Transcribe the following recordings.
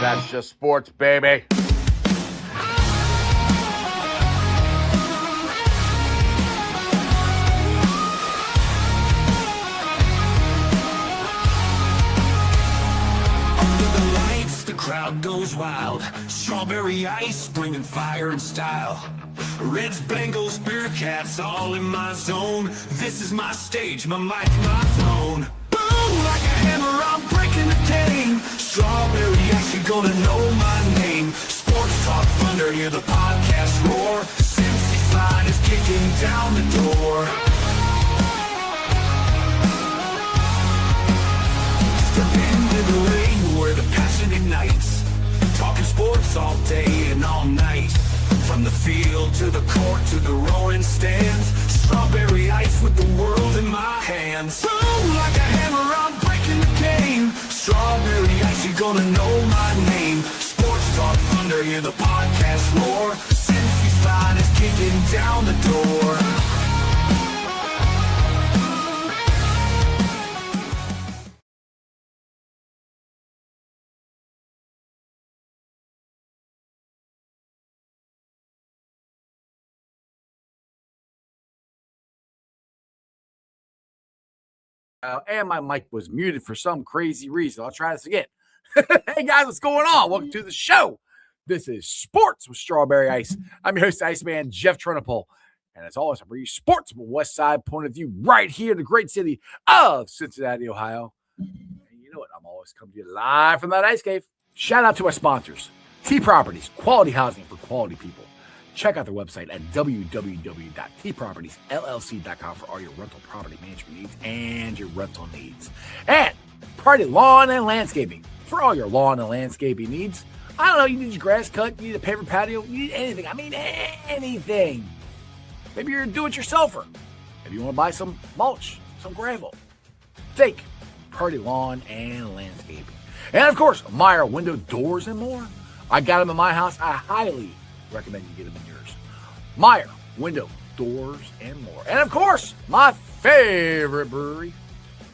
That's just sports, baby. Crowd goes wild, strawberry ice bringing fire and style. Reds, Bengals, Bearcats, all in my zone. This is my stage, my mic, my throne. Boom, like a hammer, I'm breaking the game. Strawberry ice, you're gonna know my name. Sports Talk Thunder, hear the podcast roar. Cincy's line is kicking down the door. Step into the ring where the passion ignites. Talking sports all day and all night. From the field to the court to the roaring stands. Strawberry ice with the world in my hands. Boom, like a hammer, I'm breaking the game. Strawberry ice, you're gonna know my name. Sports Talk Thunder, hear the podcast roar. Cincy's line is kicking down the door. And my mic was muted for some crazy reason. I'll try this again. Hey guys, what's going on? Welcome to the show. This is Sports with Strawberry Ice. I'm your host, Iceman Jeff Trenopole. And as always, I bring you sports from a West Side point of view right here in the great city of Cincinnati, Ohio. And you know what? I'm always coming to you live from that ice cave. Shout out to our sponsors, T Properties, quality housing for quality people. Check out their website at www.tpropertiesllc.com for all your rental property management needs and your rental needs. And Party Lawn and Landscaping for all your lawn and landscaping needs. I don't know, you need your grass cut, you need a paver patio, you need anything. I mean, anything. Maybe you're a do-it-yourselfer. Maybe you want to buy some mulch, some gravel. Think Party Lawn and Landscaping. And of course, Meyer Window Doors and more. I got them in my house. I highly recommend you get them in yours. Meyer Window, Doors, and more. And of course, my favorite brewery,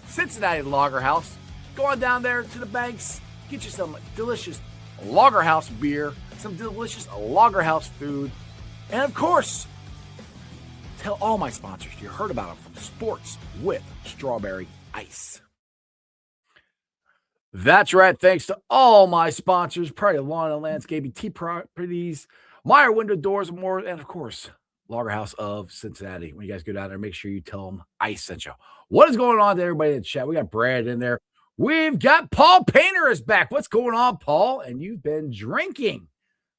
Cincinnati Lager House. Go on down there to the banks, get you some delicious Lager House beer, some delicious Lager House food, and of course, tell all my sponsors you heard about them from Sports with Strawberry Ice. That's right. Thanks to all my sponsors, Prairie Lawn and Landscaping, T Properties, Meyer Window Doors and more, and of course, Lager House of Cincinnati. When you guys go down there, make sure you tell them Ice sent you. What is going on to everybody in the chat? We got Brad in there. We've got Paul Painter is back. What's going on, Paul? And you've been drinking.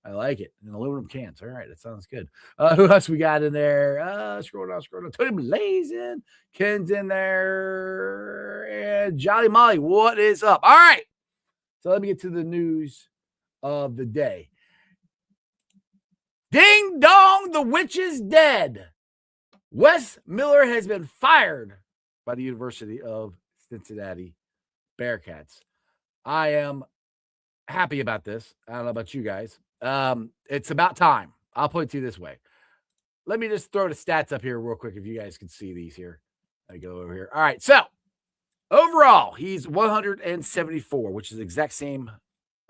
I like it. In aluminum cans. All right. That sounds good. Who else we got in there? Scroll down. Tony Blazin. Ken's in there. And Jolly Molly. What is up? All right. So let me get to the news of the day. Ding dong, the witch is dead. Wes Miller has been fired by the University of Cincinnati Bearcats. I am happy about this. I don't know about you guys. It's about time. I'll put it to you this way. Let me just throw the stats up here real quick if you guys can see these here. I go over here. All right. So overall, he's 174, which is the exact same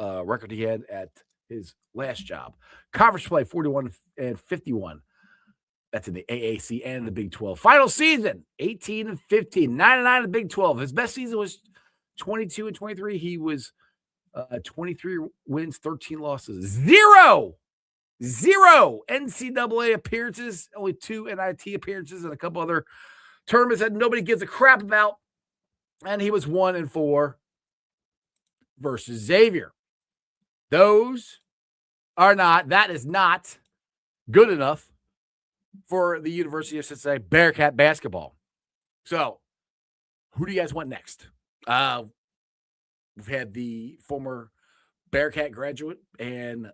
record he had at his last job. Conference play 41 and 51. That's in the AAC and the Big 12. Final season 18 and 15, 9-9 in the Big 12. His best season was 22 and 23. He was 23 wins, 13 losses, zero NCAA appearances, only 2 NIT appearances, and a couple other tournaments that nobody gives a crap about. And he was 1-4 versus Xavier. That is not good enough for the University of Cincinnati Bearcat basketball. So, who do you guys want next? We've had the former Bearcat graduate and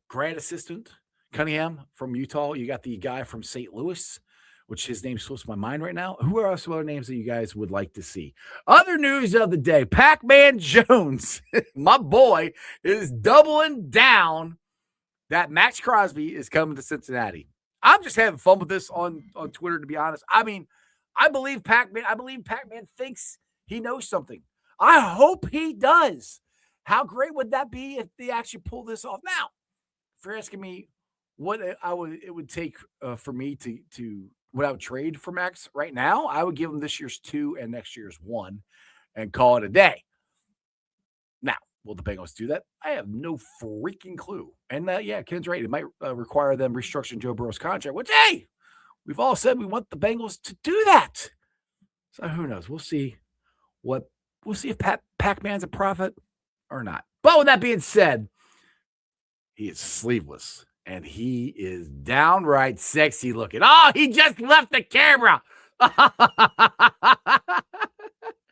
grad assistant, Cunningham from Utah. You got the guy from St. Louis, which his name slips my mind right now. Who are some other names that you guys would like to see? Other news of the day, Pacman Jones, my boy, is doubling down that Maxx Crosby is coming to Cincinnati. I'm just having fun with this on Twitter, to be honest. I mean, I believe Pacman thinks he knows something. I hope he does. How great would that be if they actually pull this off? Now, if you're asking me what it would take for me to what I would trade for Maxx right now, I would give him this year's 2 and next year's 1 and call it a day. Now, will the Bengals do that? I have no freaking clue. And yeah, Ken's right. It might require them restructuring Joe Burrow's contract, which, hey, we've all said we want the Bengals to do that. So who knows? We'll see if Pacman's a prophet or not. But with that being said, he is sleeveless and he is downright sexy looking. Oh, he just left the camera.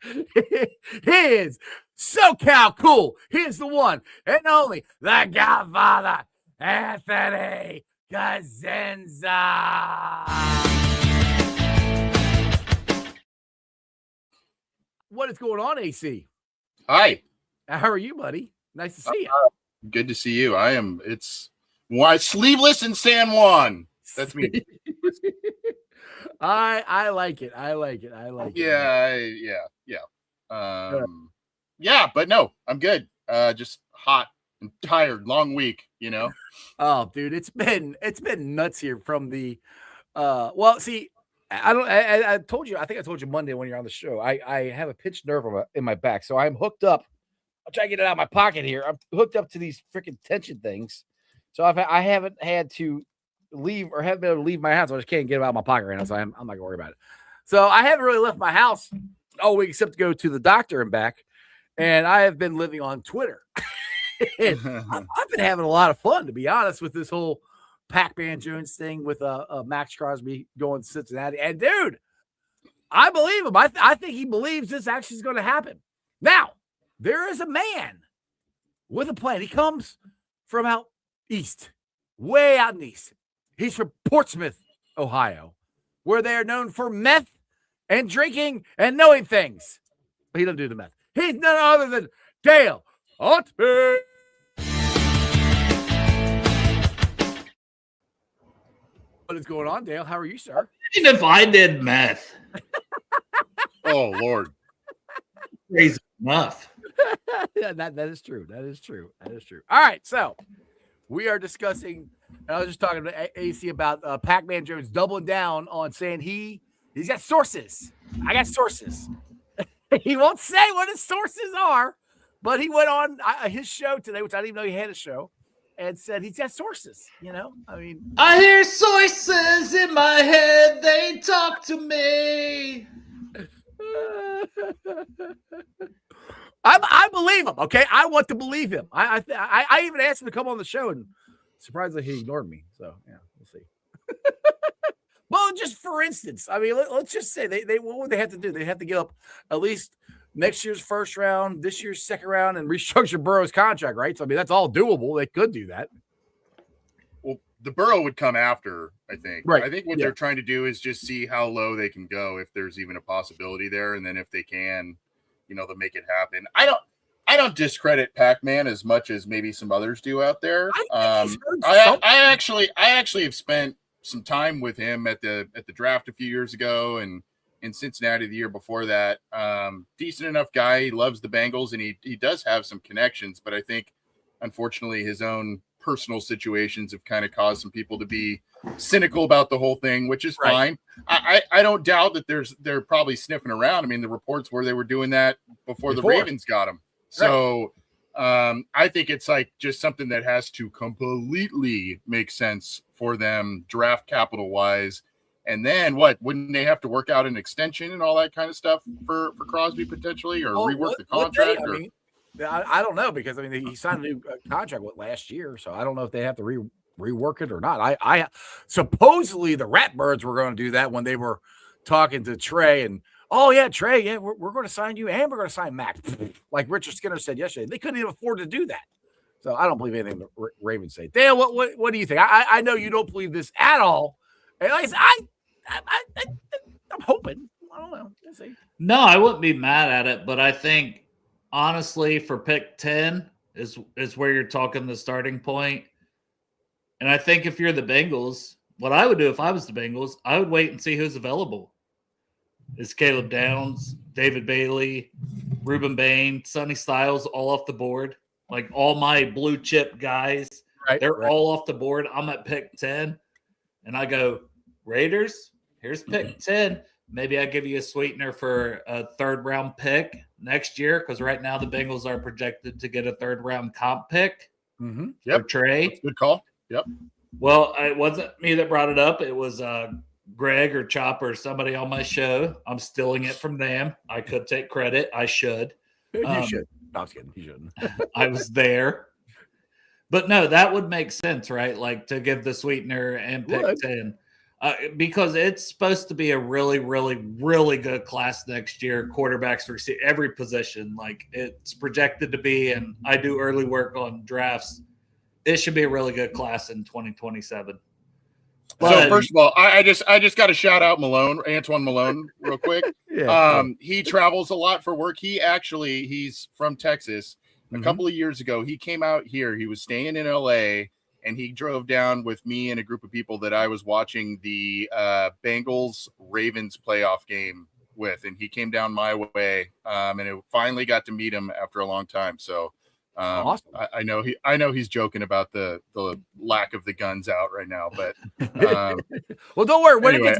He is SoCal cool. He's the one and only the Godfather, Anthony Cosenza. What is going on, AC? Hi. How are you, buddy? Nice to see you. Good to see you. It's sleeveless in San Juan. That's me. I like it. I like it. Yeah. But no, I'm good. Just hot and tired. Long week, you know. Oh, dude, it's been nuts here from the. Well, see, I told you. I think I told you Monday when you're on the show. I have a pinched nerve in my back, so I'm hooked up. I'll try to get it out of my pocket here. I'm hooked up to these freaking tension things, so I haven't had to leave or haven't been able to leave my house. I just can't get it out of my pocket right now, so I'm not gonna worry about it. So I haven't really left my house all week except to go to the doctor and back, and I have been living on Twitter. I've been having a lot of fun, to be honest, with this whole Pacman Jones thing with Maxx Crosby going to Cincinnati. And dude, I believe him. I think he believes this actually is going to happen. Now, there is a man with a plan. He comes from out east, way out in east. He's from Portsmouth, Ohio, where they are known for meth and drinking and knowing things. But he doesn't do the meth. He's none other than Dale Altman. What is going on, Dale? How are you, sir? Imagine if I did meth. Oh, Lord. Crazy enough. Yeah, that is true. That is true. All right, so we are discussing, and I was just talking to AC about Pacman Jones doubling down on saying he's got sources. I got sources. He won't say what his sources are, but he went on his show today, which I didn't even know he had a show, and said he's got sources. You know, I mean, I hear sources in my head. They talk to me. I believe him. Okay, I want to believe him. I even asked him to come on the show, and surprisingly, he ignored me. So yeah, we'll see. Well, just for instance, I mean, let's just say they what would they have to do? They have to give up at least next year's first round, this year's second round, and restructure Burrow's contract, right? So I mean, that's all doable. They could do that. Well, the Burrow would come after, I think. Right. I think what they're trying to do is just see how low they can go, if there's even a possibility there, and then if they can, you know, they'll make it happen. I don't discredit Pacman as much as maybe some others do out there. I actually have spent some time with him at the draft a few years ago and in Cincinnati the year before that. Decent enough guy. He loves the Bengals, and he does have some connections, but I think unfortunately his own personal situations have kind of caused some people to be cynical about the whole thing, which is fine. I don't doubt that they're probably sniffing around. I mean, the reports where they were doing that before the Ravens got him. So I think it's like just something that has to completely make sense for them draft capital wise. And then wouldn't they have to work out an extension and all that kind of stuff for Crosby potentially, or rework the contract? I don't know, because I mean he signed a new contract last year, so I don't know if they have to rework it or not. I supposedly the Ratbirds were going to do that when they were talking to Trey, and Trey, we're going to sign you and we're going to sign Max. Like Richard Skinner said yesterday, they couldn't even afford to do that. So I don't believe anything the Ravens say. Dale, what do you think? I know you don't believe this at all. And like I said, I'm hoping. I don't know. We'll see. No, I wouldn't be mad at it, but I think honestly for pick 10 is where you're talking the starting point. And I think if you're the Bengals, what I would do if I was the Bengals, I would wait and see who's available. Is Caleb Downs, David Bailey, Ruben Bain, Sonny Styles, all off the board. Like all my blue chip guys, they're all off the board. I'm at pick 10, and I go, Raiders, here's pick 10. Maybe I give you a sweetener for a third-round pick next year, because right now the Bengals are projected to get a third-round comp pick for Trey. Good call. Yep. Well, it wasn't me that brought it up. It was Greg or Chopper, somebody on my show. I'm stealing it from them. I could take credit. I should. You should. No, I was kidding. You shouldn't. I was there. But no, that would make sense, right? Like to give the sweetener and pick 10. Because it's supposed to be a really, really, really good class next year. Quarterbacks receive every position. Like it's projected to be, and I do early work on drafts. It should be a really good class in 2027. So first of all, I just got to shout out Antoine Malone, real quick. He travels a lot for work. He's from Texas. A couple of years ago, he came out here. He was staying in LA, and he drove down with me and a group of people that I was watching the Bengals Ravens playoff game with, and he came down my way, and it finally got to meet him after a long time. So. Awesome. I know he's joking about the lack of the guns out right now, but well, don't worry. When anyway,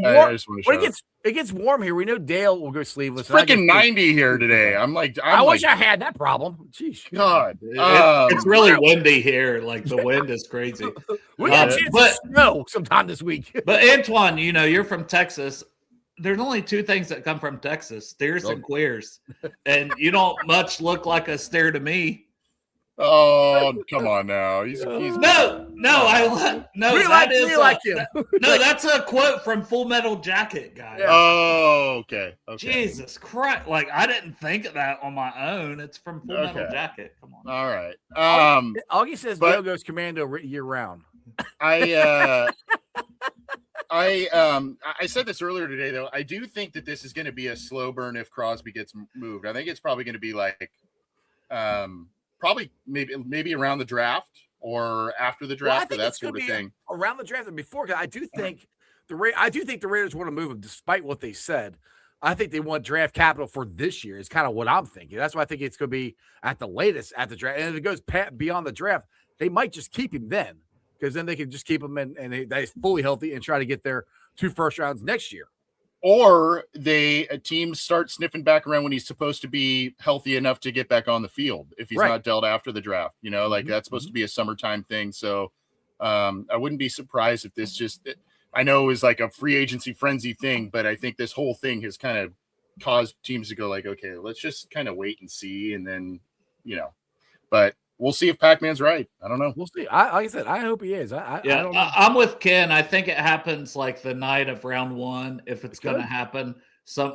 it gets warm here, we know Dale will go sleeveless. It's freaking 90 here today. I wish I had that problem. Jeez, God, it's really windy here. Like the wind is crazy. We got a chance to snow sometime this week. But Antoine, you're from Texas. There's only two things that come from Texas: steers and queers, and you don't much look like a steer to me. Oh, come on now. He's no. That's a quote from Full Metal Jacket, guy. Oh, okay. Jesus Christ! Like I didn't think of that on my own. It's from Full Metal Jacket. Come on. All right. Augie says Dale goes commando year round. I said this earlier today, though. I do think that this is going to be a slow burn if Crosby gets moved. I think it's probably going to be like, probably maybe around the draft or after the draft or that sort of thing. Around the draft and before, because I do think the Raiders want to move him, despite what they said. I think they want draft capital for this year. Is kind of what I'm thinking. That's why I think it's going to be at the latest at the draft. And if it goes beyond the draft, they might just keep him then, because then they can just keep him and he's fully healthy and try to get their 2 first rounds next year. Or teams start sniffing back around when he's supposed to be healthy enough to get back on the field if he's not dealt after the draft. That's supposed to be a summertime thing. So I wouldn't be surprised if this I know is like a free agency frenzy thing, but I think this whole thing has kind of caused teams to go like, okay, let's just kind of wait and see. And then, but we'll see if Pacman's right. I don't know. We'll see. Like I said, I hope he is. I don't know. I'm with Ken. I think it happens like the night of round 1. If it's going to happen,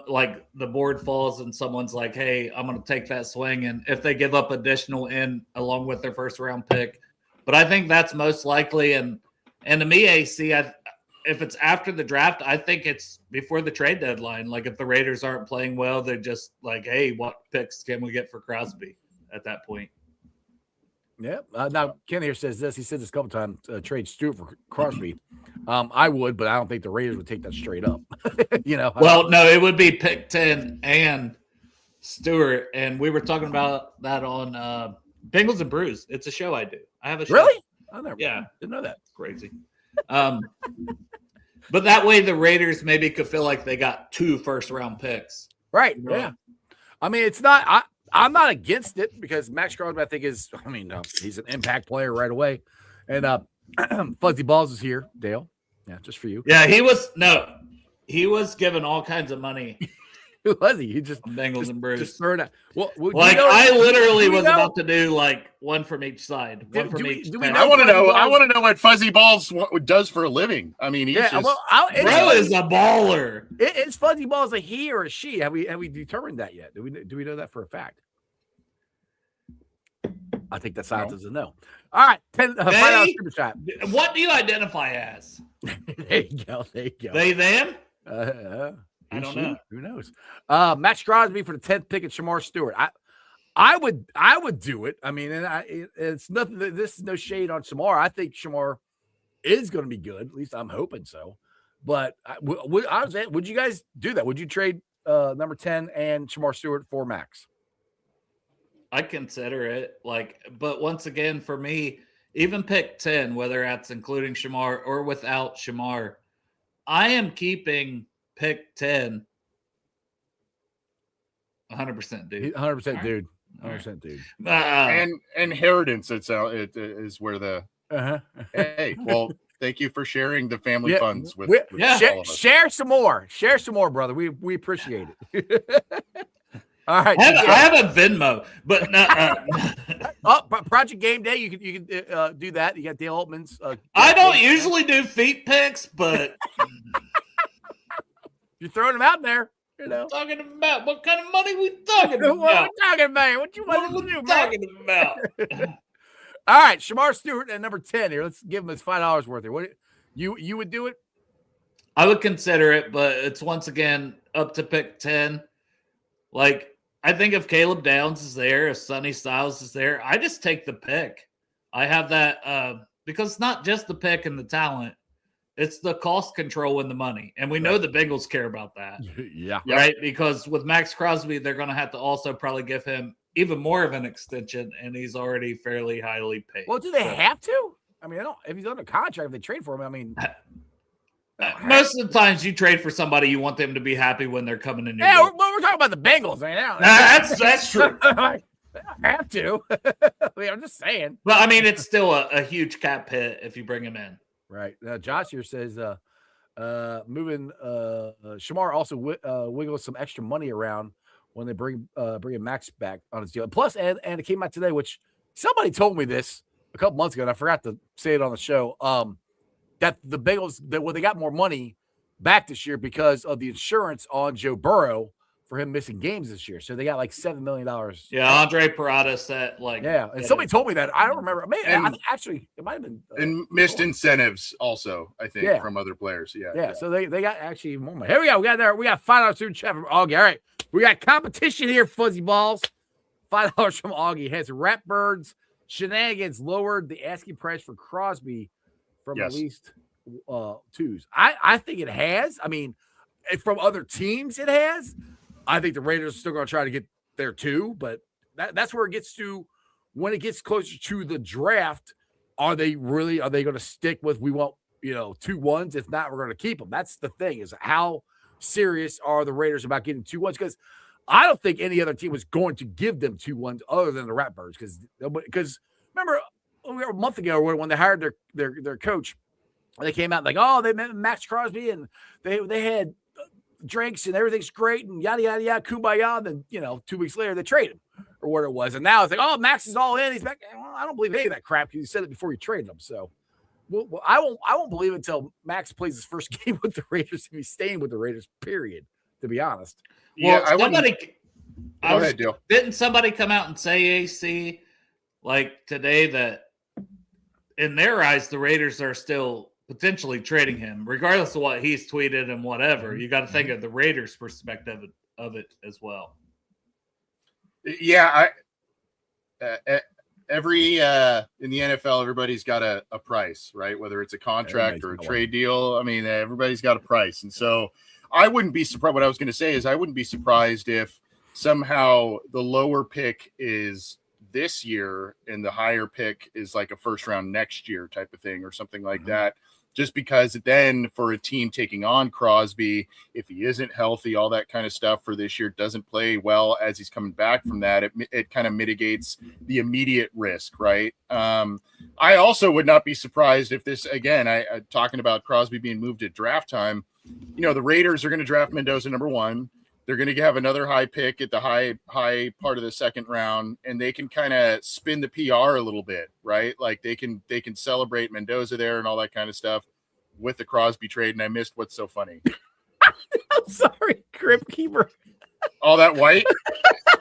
like the board falls and someone's like, "Hey, I'm going to take that swing," and if they give up additional along with their first round pick, but I think that's most likely. And to me, AC, if it's after the draft, I think it's before the trade deadline. Like if the Raiders aren't playing well, they're just like, "Hey, what picks can we get for Crosby?" At that point. Yeah. Now Ken here says this. He said this a couple times. Trade Stewart for Crosby. I would, but I don't think the Raiders would take that straight up. Well, no, it would be pick 10 and Stewart, and we were talking about that on Bengals and Brews. It's a show I do. I have a show. Really? I never. Yeah, didn't know that. It's crazy. But that way, the Raiders maybe could feel like they got 2 first round picks. Right. Yeah. I mean, it's not. I'm not against it because Maxx Crosby, I think, he's an impact player right away. And Fuzzy Balls is here, Dale. Yeah, just for you. Yeah, he was given all kinds of money. Who was he? He just Bengals and Brews. Just throwing out. Well, I literally was about to do like one from each side. One from each. I want to know what Fuzzy Balls does for a living. I mean, bro is a baller. Is Fuzzy Balls a he or a she? Have we determined that yet? Do we know that for a fact? I think that silence is a no. All right, $5 super shot. What do you identify as? There you go. They, them? I don't know. Who knows? Maxx Crosby for the 10th pick at Shamar Stewart. I would do it. I mean, it's nothing. This is no shade on Shamar. I think Shamar is going to be good. At least I'm hoping so. But would you guys do that? Would you trade number 10 and Shamar Stewart for Max? I consider it but once again, for me, even pick 10, whether that's including Shamar or without Shamar, I am keeping pick 10 100%, dude. 100% dude. 100% dude. And inheritance, it is where the hey, well, thank you for sharing the family funds with all of us. Share some more. Share some more, brother. We appreciate it. All right. I have a Venmo, but Project Game Day, you can do that. You got Dale Altman's. I don't usually do feet picks, but you're throwing them out there. You know, talking about what kind of money we talking about? What are we talking about? What you want to do, man? Talking about? All right, Shamar Stewart at number 10 here. Let's give him his $5 worth here. What you would do it? I would consider it, but it's once again up to pick 10. I think if Caleb Downs is there, if Sonny Styles is there, I just take the pick. I have that because it's not just the pick and the talent. It's the cost control and the money. And we know the Bengals care about that. Yeah. Right? Because with Maxx Crosby, they're going to have to also probably give him even more of an extension, and he's already fairly highly paid. Well, do they have to? I mean, if he's under contract, if they trade for him, I mean. Most of the times you trade for somebody, you want them to be happy when they're coming in. Yeah, we're talking about the Bengals right now. That's true. I have to. I mean, I'm just saying. But, I mean, it's still a huge cap hit if you bring him in. Right. Josh here says moving Shamar also wiggles some extra money around when they bring Max back on his deal. Plus, and it came out today, which somebody told me this a couple months ago, and I forgot to say it on the show, that the Bengals, they got more money back this year because of the insurance on Joe Burrow for him missing games this year. So they got like $7 million. Yeah, Andre Parada said and somebody told me that. I don't remember. Actually, it might have been. And missed incentives also, I think, from other players. Yeah. So they got actually more money. Here we go. We got $5 through chat from Augie. All right. We got competition here, Fuzzy Balls. $5 from Augie. Has Ratbirds shenanigans lowered the asking price for Crosby from at least twos? I think it has. I mean, from other teams, it has. I think the Raiders are still going to try to get there too, but that's where it gets to when it gets closer to the draft. Are they going to stick with, we want, 2 1s? If not, we're going to keep them. That's the thing, is how serious are the Raiders about getting 2 1s? Because I don't think any other team was going to give them 2 1s other than the Ratbirds. Because remember a month ago when they hired their coach, they came out like, oh, they met Maxx Crosby and they had drinks and everything's great and yada yada yada, kumbaya. And then 2 weeks later they trade him or whatever it was, and now it's like, oh, Max is all in, he's back. Well, I don't believe any of that crap because you said it before you traded him. So I won't believe it until Max plays his first game with the Raiders, if he's staying with the Raiders, period, to be honest. Well, ahead, Joe. Didn't somebody come out and say, AC, today, that in their eyes the Raiders are still potentially trading him, regardless of what he's tweeted and whatever? You got to think of the Raiders' perspective of it as well. Yeah, every in the NFL, everybody's got a price, right? Whether it's a contract or a trade deal. I mean, everybody's got a price, and so I wouldn't be surprised. What I was going to say is I wouldn't be surprised if somehow the lower pick is this year and the higher pick is like a first round next year type of thing or something like that. Just because then for a team taking on Crosby, if he isn't healthy, all that kind of stuff for this year, doesn't play well as he's coming back from that, it kind of mitigates the immediate risk, right? I also would not be surprised if this, again, I talking about Crosby being moved at draft time, the Raiders are going to draft Mendoza number 1. They're going to have another high pick at the high part of the second round, and they can kind of spin the PR a little bit, right? Like they can celebrate Mendoza there and all that kind of stuff with the Crosby trade. And I missed what's so funny. I'm sorry, Crypt Keeper. All that white.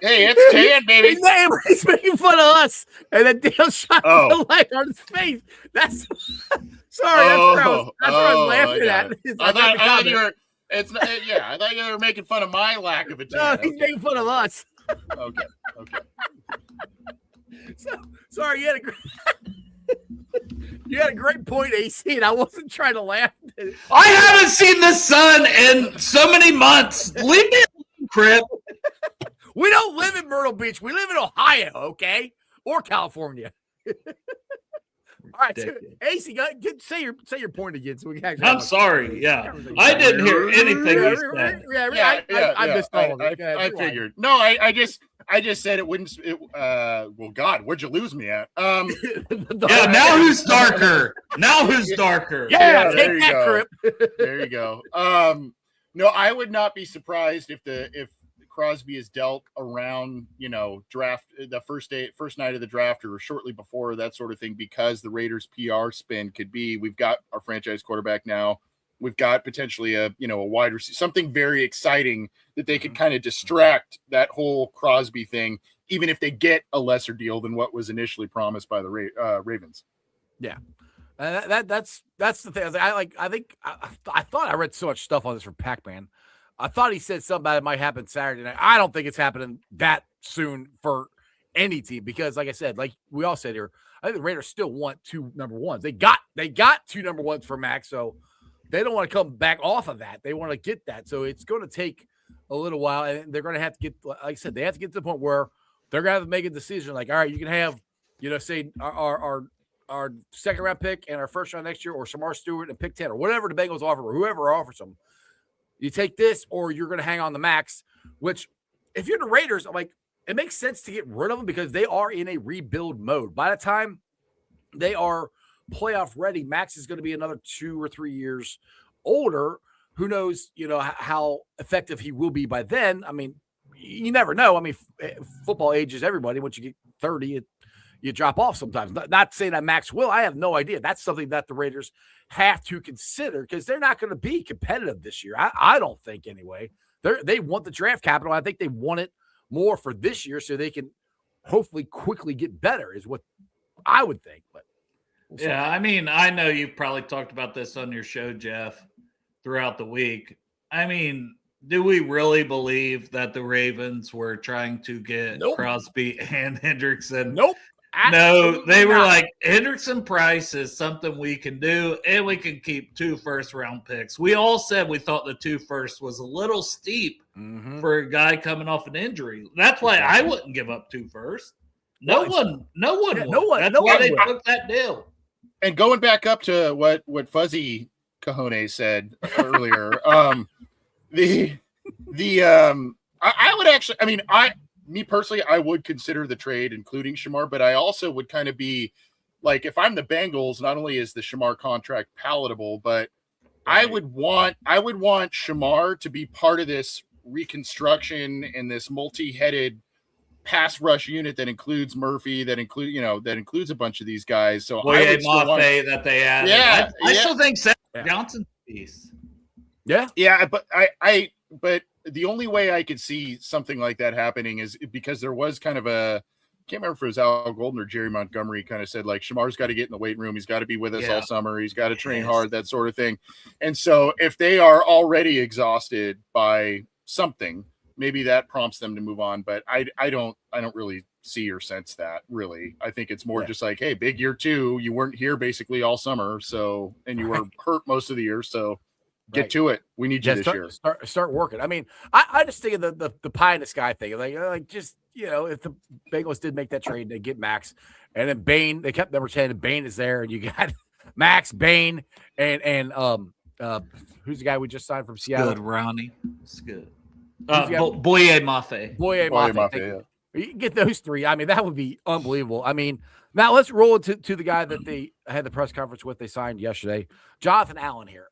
Hey, it's tan, baby. He's making fun of us, and then Dale shot the light on his face. That's sorry. That's what I was laughing at. I thought you were. It's not, I thought you were making fun of my lack of attention. No, he's making fun of us. Okay. So sorry, you had a great point, AC, and I wasn't trying to laugh. I haven't seen the sun in so many months. Leave me alone, Crip. We don't live in Myrtle Beach. We live in Ohio, okay? Or California. All right, so, AC, say your point again. So we can actually I'm sorry. Yeah, I didn't hear anything you said. I missed all of it. I figured. No, I just said it wouldn't. Well, God, where'd you lose me at? Yeah, now who's darker? Now who's darker? Yeah, there take you that, go. Crip. There you go. No, I would not be surprised if Crosby is dealt around, draft the first night of the draft or shortly before, that sort of thing, because the Raiders PR spin could be, we've got our franchise quarterback now. We've got potentially a wide receiver, something very exciting that they could kind of distract that whole Crosby thing, even if they get a lesser deal than what was initially promised by the Ravens. Yeah. That's the thing. I thought I read so much stuff on this from Pacman. I thought he said something about it might happen Saturday night. I don't think it's happening that soon for any team because, like I said, like we all said here, I think the Raiders still want 2 number ones. They got 2 number ones for Max, so they don't want to come back off of that. They want to get that. So it's going to take a little while, and they're going to have to get, like I said, they have to get to the point where they're going to have to make a decision. Like, all right, you can have, say our second round pick and our first round next year, or Shamar Stewart and pick 10, or whatever the Bengals offer, or whoever offers them. You take this, or you're going to hang on the Max, which if you're the Raiders, I'm like, it makes sense to get rid of them because they are in a rebuild mode. By the time they are playoff ready, Max is going to be another 2 or 3 years older. Who knows, how effective he will be by then. I mean, you never know. I mean, football ages everybody. Once you get 30, you drop off sometimes. Not saying that Max will. I have no idea. That's something that the Raiders have to consider because they're not going to be competitive this year. I don't think anyway. They want the draft capital. I think they want it more for this year so they can hopefully quickly get better is what I would think. But yeah, I mean, I know you probably talked about this on your show, Jeff, throughout the week. I mean, do we really believe that the Ravens were trying to get Crosby and Hendrickson? Nope. No, they were like, Hendrickson Price is something we can do, and we can keep 2 first-round picks. We all said we thought the 2 first was a little steep for a guy coming off an injury. That's why I wouldn't give up 2 first. No one would. That's why they took that deal. And going back up to what Fuzzy Cajones said earlier, I would actually, I mean, me personally, I would consider the trade, including Shamar, but I also would kind of be like, if I'm the Bengals, not only is the Shamar contract palatable, but I would want Shamar to be part of this reconstruction and this multi-headed pass rush unit that includes Murphy, that includes a bunch of these guys. So Mafe that they added. Yeah, I still think Seth Johnson's piece. Yeah, but but the only way I could see something like that happening is because there was kind of I can't remember if it was Al Golden or Jerry Montgomery kind of said, like, Shamar's got to get in the weight room. He's got to be with us all summer. He's got to train hard, that sort of thing. And so if they are already exhausted by something, maybe that prompts them to move on. But I don't really see or sense that, really. I think it's more just like, hey, big year 2. You weren't here basically all summer. So, and you were hurt most of the year. So get to it. We need you this year. Start working. I mean, I just think of the pie in the sky thing. Like just, if the Bengals did make that trade, they get Max, and then Bain, they kept number 10, and Bain is there, and you got Max, Bain, and who's the guy we just signed from Seattle? Good, Ronnie. It's good. Boye Mafe. Boye Mafe. You get those 3. I mean, that would be unbelievable. I mean, now let's roll to the guy that they had the press conference with. They signed yesterday, Jonathan Allen here.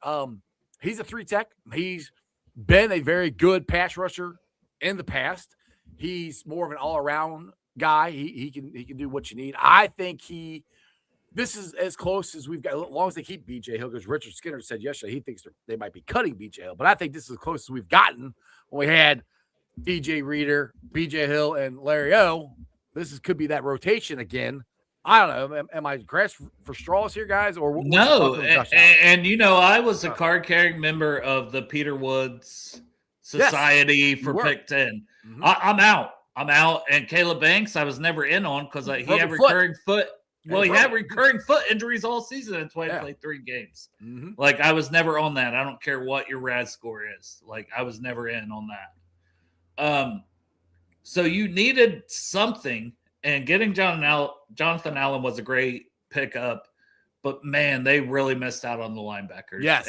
He's a 3 tech. He's been a very good pass rusher in the past. He's more of an all-around guy. He can do what you need. I think this is as close as we've got, as long as they keep BJ Hill, because Richard Skinner said yesterday he thinks they might be cutting BJ Hill. But I think this is as close as we've gotten when we had DJ Reader, BJ Hill, and Larry O. Could be that rotation again. I don't know. Am I grasping for straws here, guys? Or no? And I was a card-carrying member of the Peter Woods Society for Pick 10. Mm-hmm. I'm out. And Caleb Banks, I was never in on because he had recurring foot. Well, he had recurring foot injuries all season. That's why he played 3 games. Mm-hmm. Like, I was never on that. I don't care what your RAS score is. Like, I was never in on that. So you needed something, and getting Jonathan Allen was a great pickup. But man, they really missed out on the linebackers. Yes,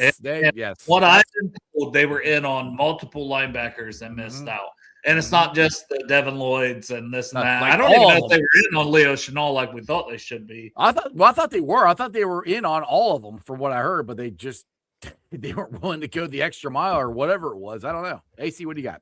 What I've been told, they were in on multiple linebackers and missed out. And it's not just the Devin Lloyds and this and that. Like I don't even know if they were in on Leo Chenal like we thought they should be. I thought they were. I thought they were in on all of them from what I heard, but they weren't willing to go the extra mile or whatever it was. I don't know. AC, what do you got?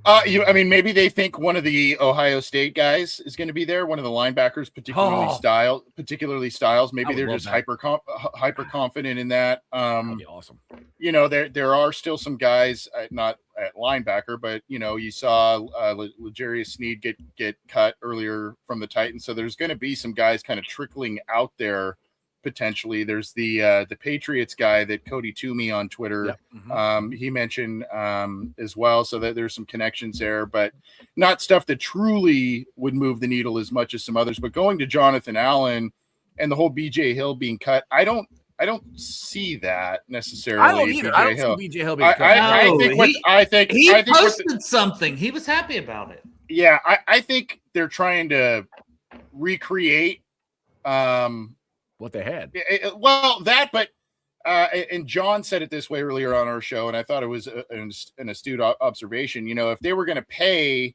I mean, maybe they think one of the Ohio State guys is going to be there. One of the linebackers, particularly Styles. Maybe they're just hyper confident in that. That'd be awesome. You know, there are still some guys, not at linebacker, but you saw L'Jarius Sneed get cut earlier from the Titans. So there's going to be some guys kind of trickling out there. Potentially, there's the Patriots guy that Cody Toomey on Twitter. Yep. He mentioned as well, so that there's some connections there, but not stuff that truly would move the needle as much as some others. But going to Jonathan Allen and the whole BJ Hill being cut, I don't see that necessarily. I don't either. I don't see BJ Hill being cut. I think he posted something. He was happy about it. Yeah, I think they're trying to recreate. What they had. But and John said it this way earlier on our show, and I thought it was an astute observation. If they were going to pay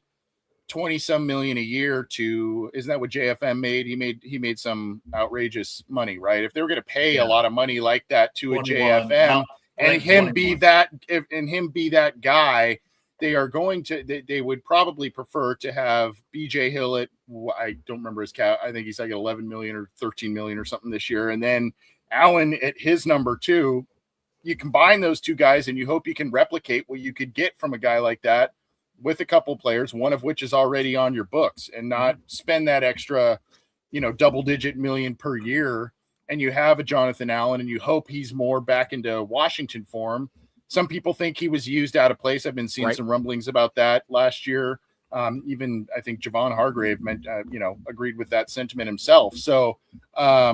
20-some million a year isn't that what JFM made? He made some outrageous money, right? If they were going to pay a lot of money like that to a JFM and him be that guy, they would probably prefer to have BJ Hill at, I don't remember his cap. I think he's like at 11 million or 13 million or something this year. And then Allen at his number 2. You combine those two guys and you hope you can replicate what you could get from a guy like that with a couple players, one of which is already on your books, and not spend that extra, double-digit million per year. And you have a Jonathan Allen and you hope he's more back into Washington form. Some people think he was used out of place. I've been seeing some rumblings about that last year. Even I think Javon Hargrave agreed with that sentiment himself. So I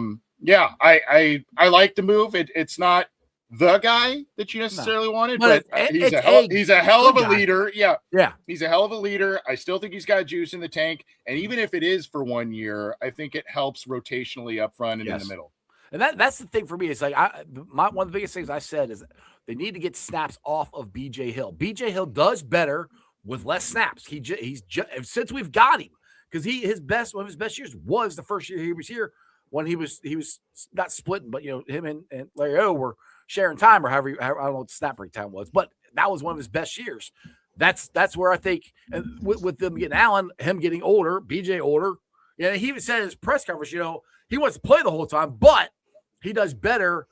like the move. It's not the guy that you necessarily wanted, but he's a hell of a leader. Yeah. He's a hell of a leader. I still think he's got juice in the tank. And even if it is for 1 year, I think it helps rotationally up front and in the middle. And that's the thing for me. It's like one of the biggest things I said is they need to get snaps off of BJ Hill. BJ Hill does better with less snaps. He's since we've got him, because one of his best years was the first year he was here, when he was not splitting, but him and Larry O were sharing time, or however I don't know what the snap rate time was, but that was one of his best years. That's where I think, and with them getting Allen, him getting older, BJ older. Yeah, he even said in his press conference, he wants to play the whole time, but he does better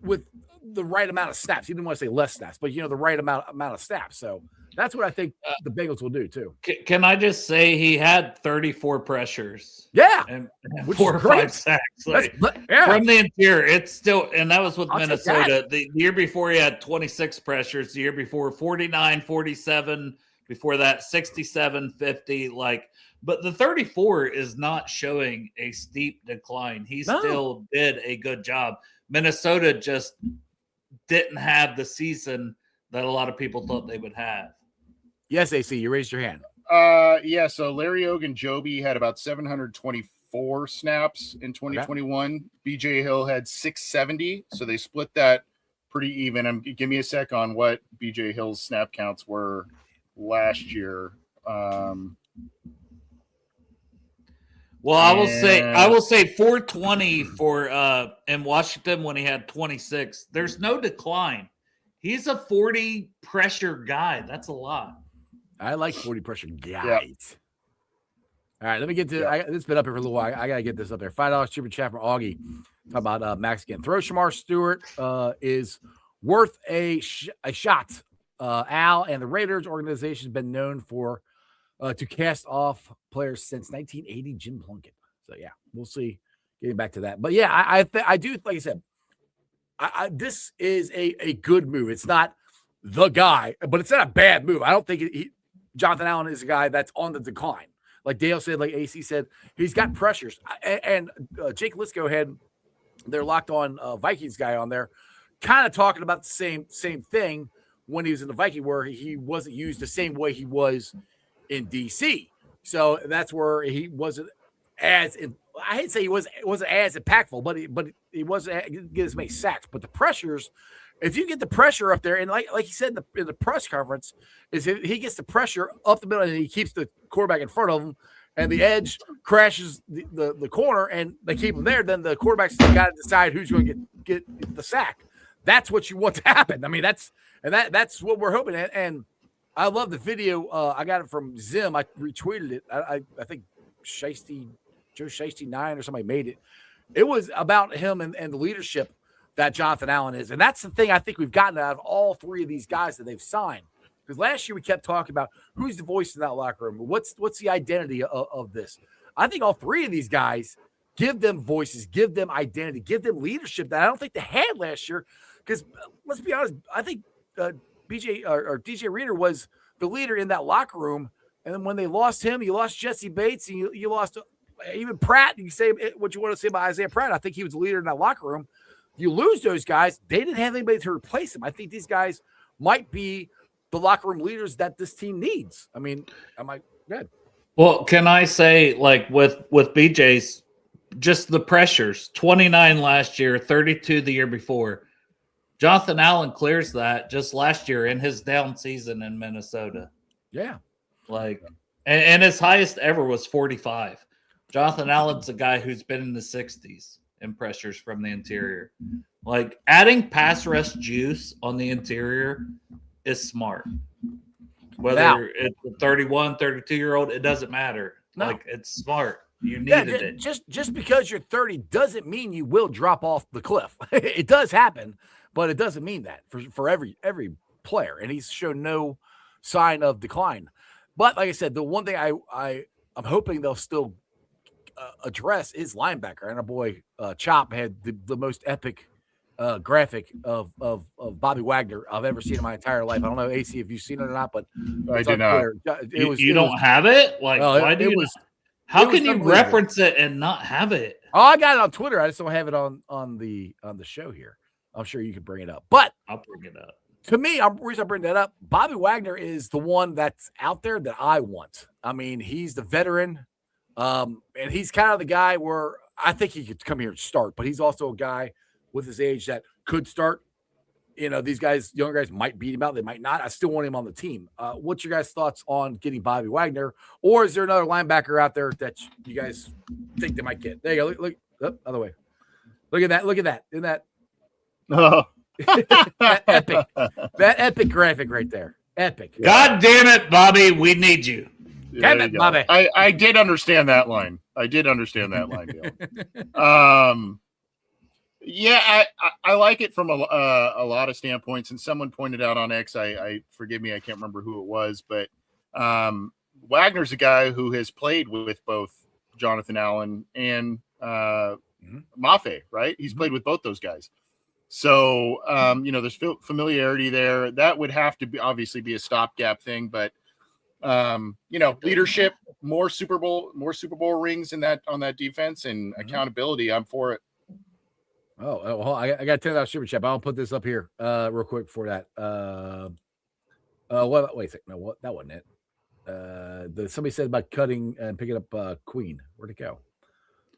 with the right amount of snaps. He didn't want to say less snaps, but the right amount of snaps. So that's what I think the Bengals will do too. Can I just say he had 34 pressures? Yeah, and 4 or 5 sacks. From the interior, it's still, and that was with Minnesota. The year before he had 26 pressures. The year before 49, 47. Before that 67, 50. But the 34 is not showing a steep decline. He still did a good job. Minnesota just didn't have the season that a lot of people thought they would have. Yes, AC, you raised your hand. So Larry Ogunjobi had about 724 snaps in 2021. Okay. BJ Hill had 670, so they split that pretty even. Give me a sec on what BJ Hill's snap counts were last year. Well, I will say 420 for in Washington when he had 26. There's no decline. He's a 40 pressure guy. That's a lot. I like 40 pressure guys. Yeah. All right, let me get to it's been up here for a little while. I got to get this up there. $5 super chat from Augie. Talk about Maxx again. Throw Shamar Stewart is worth a shot. Al and the Raiders organization has been known for to cast off players since 1980, Jim Plunkett. So, we'll see. Getting back to that. But, I do, like I said, this is a good move. It's not the guy, but it's not a bad move. I don't think Jonathan Allen is a guy that's on the decline. Like Dale said, like AC said, he's got pressures. And Jake Lisco had their Locked On Vikings guy on there kind of talking about the same thing when he was in the Viking, where he wasn't used the same way he was in DC. So that's where he wasn't as I hate to say he wasn't as impactful, but he wasn't get as many sacks. But the pressures, if you get the pressure up there, and like he said in the press conference, is if he gets the pressure up the middle and he keeps the quarterback in front of him, and the edge crashes the corner, and they keep him there, then the quarterback's got to decide who's going to get the sack. That's what you want to happen. I mean, that's what we're hoping. And I love the video. I got it from Zim. I retweeted it. I think Joe Shiesty 9 or somebody made it. It was about him and the leadership that Jonathan Allen is. And that's the thing I think we've gotten out of all three of these guys that they've signed. Because last year we kept talking about who's the voice in that locker room. What's the identity of this? I think all three of these guys give them voices, give them identity, give them leadership that I don't think they had last year. Because let's be honest, I think DJ Reader was the leader in that locker room. And then when they lost him, you lost Jesse Bates, and you lost even Pratt. You say what you want to say about Isaiah Pratt. I think he was the leader in that locker room. You lose those guys, they didn't have anybody to replace him. I think these guys might be the locker room leaders that this team needs. I mean, am I good? Well, can I say, like, with BJ's, just the pressures, 29 last year, 32 the year before. Jonathan Allen clears that just last year in his down season in Minnesota. Yeah. Like, and his highest ever was 45. Jonathan Allen's a guy who's been in the 60s in pressures from the interior. Like, adding pass rush juice on the interior is smart. Whether it's a 31, 32-year-old, it doesn't matter. No. Like, it's smart. You needed it. Just because you're 30 doesn't mean you will drop off the cliff. It does happen, but it doesn't mean that for every player. And he's shown no sign of decline. But like I said, the one thing I'm hoping they'll still address is linebacker. And our boy Chop had the most epic graphic of Bobby Wagner I've ever seen in my entire life. I don't know, AC, if you've seen it or not, but I did not. You don't have it? Like, why do you? How can you reference it and not have it? Oh, I got it on Twitter. I just don't have it on the show here. I'm sure you can bring it up, but I'll bring it up. To me, the reason I bring that up, Bobby Wagner is the one that's out there that I want. I mean, he's the veteran, and he's kind of the guy where I think he could come here and start, but he's also a guy with his age that could start. You know, these guys, younger guys, might beat him out. They might not. I still want him on the team. What's your guys' thoughts on getting Bobby Wagner, or is there another linebacker out there that you guys think they might get? There you go. Look other way. Look at that. Look at that. Isn't that? Oh. that epic graphic right there. Epic. God damn it, Bobby. We need you. Damn it, Bobby. I did understand that line. Yeah, I like it from a lot of standpoints. And someone pointed out on X, I forgive me, I can't remember who it was, but Wagner's a guy who has played with both Jonathan Allen and Mafe, right? He's played with both those guys. So, there's familiarity there. That would have to be obviously be a stopgap thing, but leadership, more Super Bowl rings on that defense, and accountability. I'm for it. Oh, well, I got $10 super chat. I'll put this up here real quick before that. Wait a second. No, what? That wasn't it. Somebody said about cutting and picking up Queen. Where'd it go?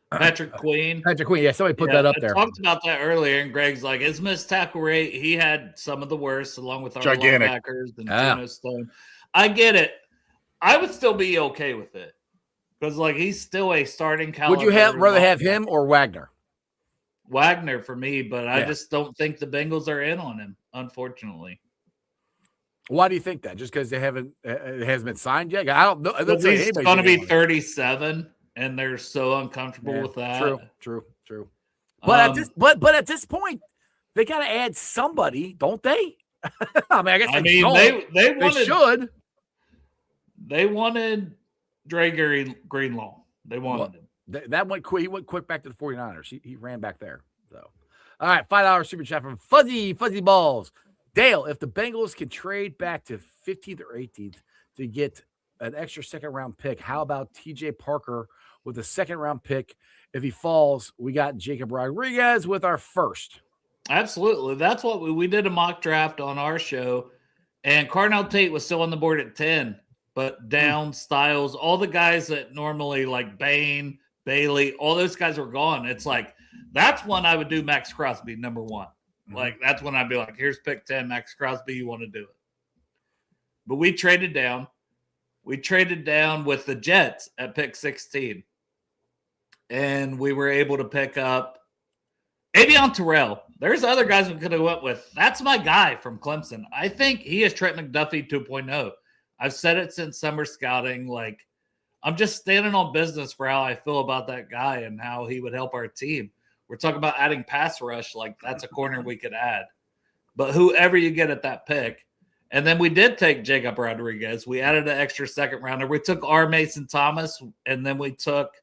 Patrick Queen. Yeah, somebody put that up there. I talked about that earlier, and Greg's like, his missed tackle rate, he had some of the worst, along with our linebackers and Geno Stone. I get it. I would still be okay with it, because, like, he's still a starting caliber. Would you rather have him or Wagner? Wagner for me, but I just don't think the Bengals are in on him, unfortunately. Why do you think that? Just because it hasn't been signed yet? I don't know. He's going to be 37. And they're so uncomfortable with that. True. But at this point, they got to add somebody, don't they? I guess they should. They wanted Dre Greenlaw. They wanted him. That went quick. He went quick back to the 49ers. He ran back there. So, all right, $5 super chat from Fuzzy Balls. Dale, if the Bengals can trade back to 15th or 18th to get an extra second-round pick, how about T.J. Parker with a second-round pick? If he falls, we got Jacob Rodriguez with our first. Absolutely. That's what we did a mock draft on our show, And Carnell Tate was still on the board at 10, but down Styles, all the guys that normally like Bain, Bailey, all those guys were gone. It's like, that's when I would do Maxx Crosby, number one. Like, that's when I'd be like, here's pick 10, Maxx Crosby, you want to do it. But we traded down. We traded down with the Jets at pick 16. And we were able to pick up Avion Terrell. There's other guys we could have went with. That's my guy from Clemson. I think he is Trent McDuffie 2.0. I've said it since summer scouting. Like, I'm just standing on business for how I feel about that guy and how he would help our team. We're talking about adding pass rush. Like, that's a corner we could add. But whoever you get at that pick. And then we did take Jacob Rodriguez. We added an extra second rounder. We took R. Mason Thomas, and then we took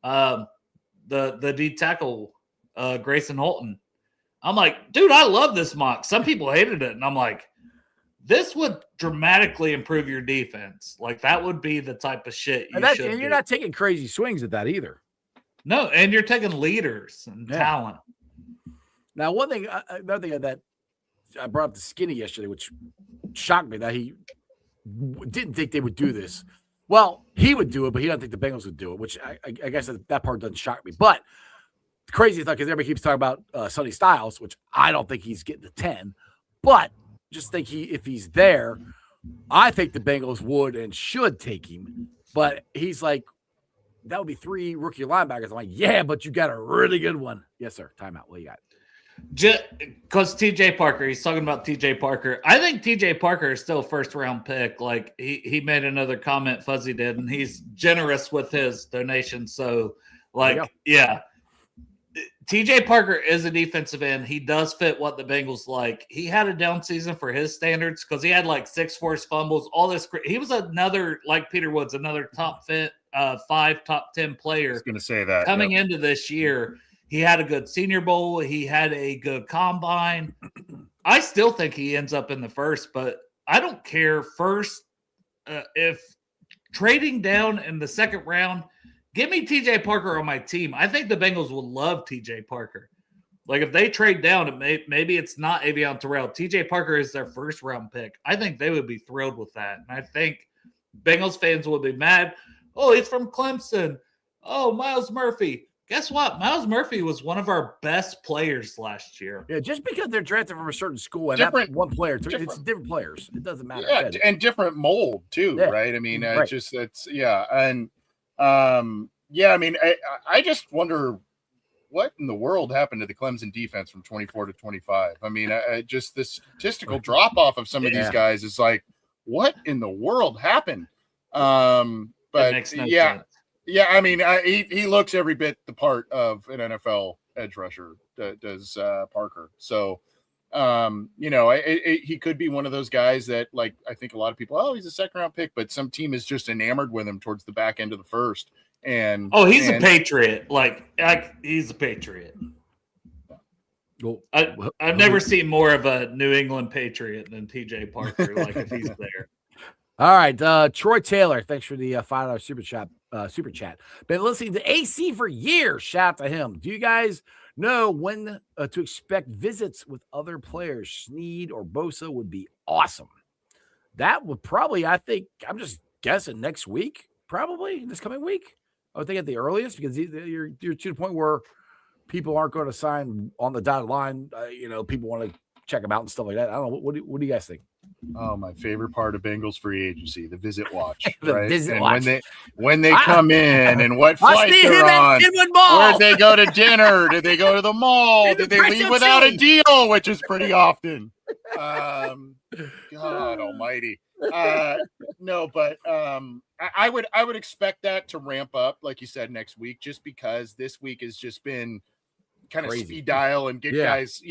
the D tackle, Grayson Holton. I'm like, dude, I love this mock. Some people hated it. And I'm like, this would dramatically improve your defense. Like, that would be the type of shit you should And you're not taking crazy swings at that either. No, and you're taking leaders and talent. Now, another thing that I brought up to Skinny yesterday, which shocked me that he didn't think they would do this. Well, he would do it, but he doesn't think the Bengals would do it, which I guess that part doesn't shock me. But the crazy thing, because everybody keeps talking about Sonny Styles, which I don't think he's getting the 10, but just think if he's there, I think the Bengals would and should take him. But he's like, that would be 3 rookie linebackers. I'm like, yeah, but you got a really good one. Yes, sir. Timeout. What you got? Because TJ Parker, he's talking about TJ Parker. I think TJ Parker is still a first-round pick. Like, he made another comment, Fuzzy did, and he's generous with his donation. So, like, yeah. TJ Parker is a defensive end. He does fit what the Bengals like. He had a down season for his standards because he had like 6 forced fumbles, all this. He was another, like Peter Woods, another top 5, top 10 player. I was going to say that. Coming into this year, he had a good Senior Bowl. He had a good combine. I still think he ends up in the first, but I don't care. First, if trading down in the second round, give me TJ Parker on my team. I think the Bengals will love TJ Parker. Like, if they trade down, maybe it's not Avion Terrell. TJ Parker is their first-round pick. I think they would be thrilled with that. And I think Bengals fans would be mad. Oh, he's from Clemson. Oh, Miles Murphy. Guess what? Miles Murphy was one of our best players last year. Yeah, just because they're drafted from a certain school and not one player, it's different players. It doesn't matter. Yeah, and different mold too, right? I mean, right. I mean, I just wonder what in the world happened to the Clemson defense from 24 to 25. I mean, just the statistical drop off of some of these guys is like, what in the world happened? But makes no sense. Yeah, I mean, he looks every bit the part of an NFL edge rusher, does Parker. So, he could be one of those guys that, like, I think a lot of people, he's a second-round pick, but some team is just enamored with him towards the back end of the first. And he's a Patriot. Like he's a Patriot. Well, I've never seen more of a New England Patriot than TJ Parker. Like, if he's there. All right, Troy Taylor, thanks for the $5 super chat. Been listening to AC for years. Shout out to him. Do you guys know when to expect visits with other players? Snead or Bosa would be awesome. That would probably, I think, I'm just guessing next week, probably this coming week. I would think at the earliest, because you're to the point where people aren't going to sign on the dotted line. People want to check them out and stuff like that. I don't know. What do you guys think? Oh, my favorite part of Bengals free agency, the visit watch. The right? visit and watch. When they come in and what flight they're on, where'd they go to dinner? Did they go to the mall? Did they leave without a deal, which is pretty often. God almighty. No, but I would expect that to ramp up, like you said, next week, just because this week has just been kind of crazy. Speed dial and get guys,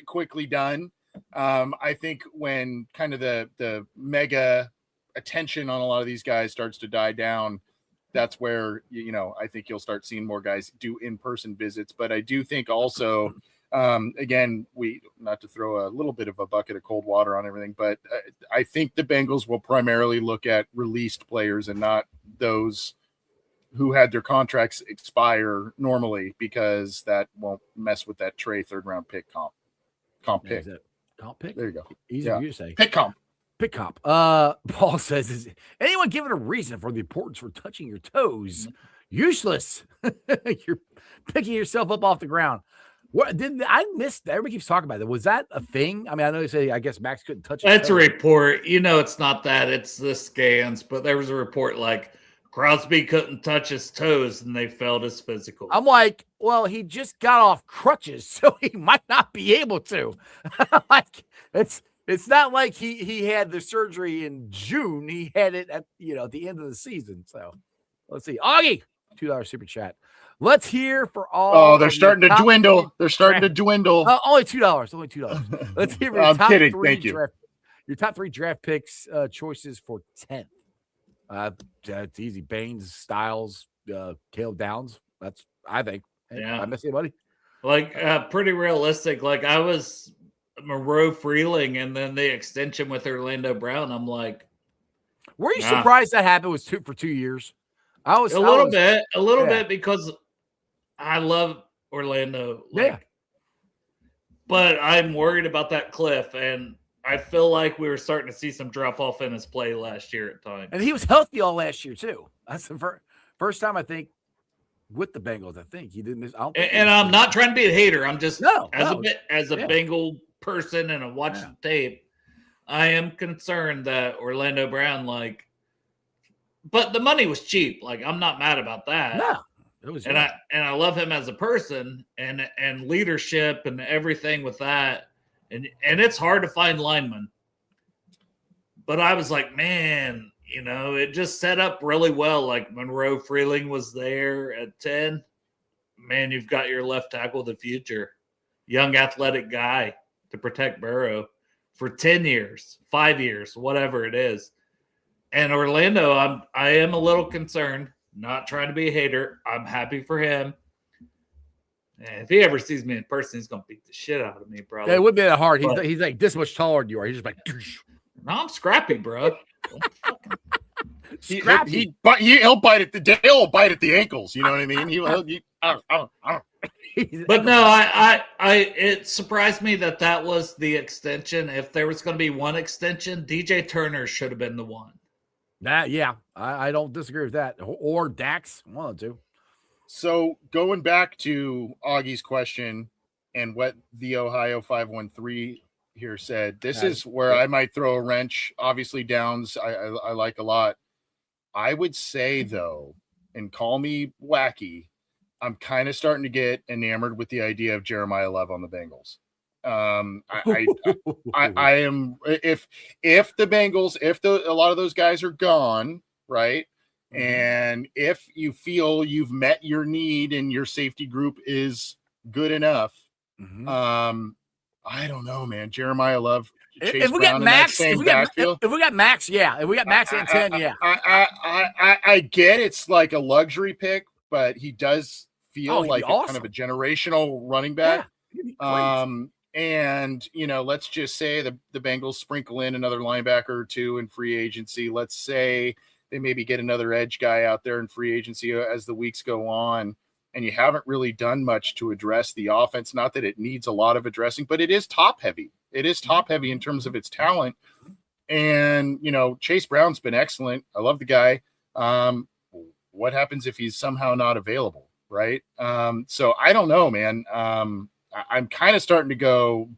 quickly done. I think when kind of the mega attention on a lot of these guys starts to die down, that's where, I think you'll start seeing more guys do in-person visits. But I do think also, again, not to throw a little bit of a bucket of cold water on everything, but I think the Bengals will primarily look at released players and not those who had their contracts expire normally, because that won't mess with that Trey third-round pick comp pick. Comp pick? There you go. Easy for you to say. Pick comp. Pick cop. Paul says, is anyone given a reason for the importance for touching your toes? Useless. You're picking yourself up off the ground. What did I miss? Everybody keeps talking about it. Was that a thing? I mean, I know you say I guess Max couldn't touch his That's a toes. report. It's not that. It's the scans. But there was a report like Crosby couldn't touch his toes and they failed his physical. I'm like, well, he just got off crutches, so he might not be able to. Like, it's not like he had the surgery in June. He had it at the end of the season. So let's see. Augie, $2 super chat. Let's hear for all. Oh, they're starting to dwindle. They're starting to dwindle. Only $2. Only $2. Let's hear for your I'm top kidding. three Thank you. your top 3 draft picks choices for 10th. It's easy. Baines, Styles, Caleb Downs. That's I think. Yeah. I miss anybody. Like pretty realistic. Like I was Moreau Freeling and then the extension with Orlando Brown. I'm like, Were you surprised that happened was for 2 years? I was a little bit because I love Orlando. But I'm worried about that cliff, and I feel like we were starting to see some drop off in his play last year at times. And he was healthy all last year too. That's the first time I think with the Bengals. I think he didn't miss. And I'm not trying to be a hater. I'm just as a Yeah. Bengal person and watching tape, I am concerned that Orlando Brown but the money was cheap. Like I'm not mad about that. No, it was. And I love him as a person and leadership and everything with that. And it's hard to find linemen. But I was like, man, it just set up really well. Like Monroe Freeling was there at 10. Man, you've got your left tackle of the future. Young athletic guy to protect Burrow for 10 years, 5 years, whatever it is. And Orlando, I am a little concerned. Not trying to be a hater. I'm happy for him. And if he ever sees me in person, he's gonna beat the shit out of me, probably. Yeah, it wouldn't be that hard. He's like this much taller than you are. He's just like. No, I'm scrappy, bro. Scrappy. He'll bite at Dale will bite at the ankles. You know what I mean? I don't. But no, it surprised me that was the extension. If there was going to be one extension, DJ Turner should have been the one. I don't disagree with that. Or Dax, one of the two. So going back to Augie's question and what the Ohio 513 here said, this is where I might throw a wrench. Obviously, Downs I like a lot. I would say though, and call me wacky, I'm kind of starting to get enamored with the idea of Jeremiah Love on the Bengals. I am if the Bengals, a lot of those guys are gone, right? Mm-hmm. And if you feel you've met your need and your safety group is good enough, mm-hmm. I don't know, man. Jeremiah Love, Chase if we Brown got Max, if we got Max, if we got Max and 10, yeah. I get it's like a luxury pick, but he does feel like kind of a generational running back. Yeah, and let's just say the Bengals sprinkle in another linebacker or two in free agency. Let's say they maybe get another edge guy out there in free agency as the weeks go on, and you haven't really done much to address the offense. Not that it needs a lot of addressing, but it is top heavy. It is top heavy in terms of its talent. And, Chase Brown's been excellent. I love the guy. What happens if he's somehow not available? Right. So I don't know, man. I'm kind of starting to go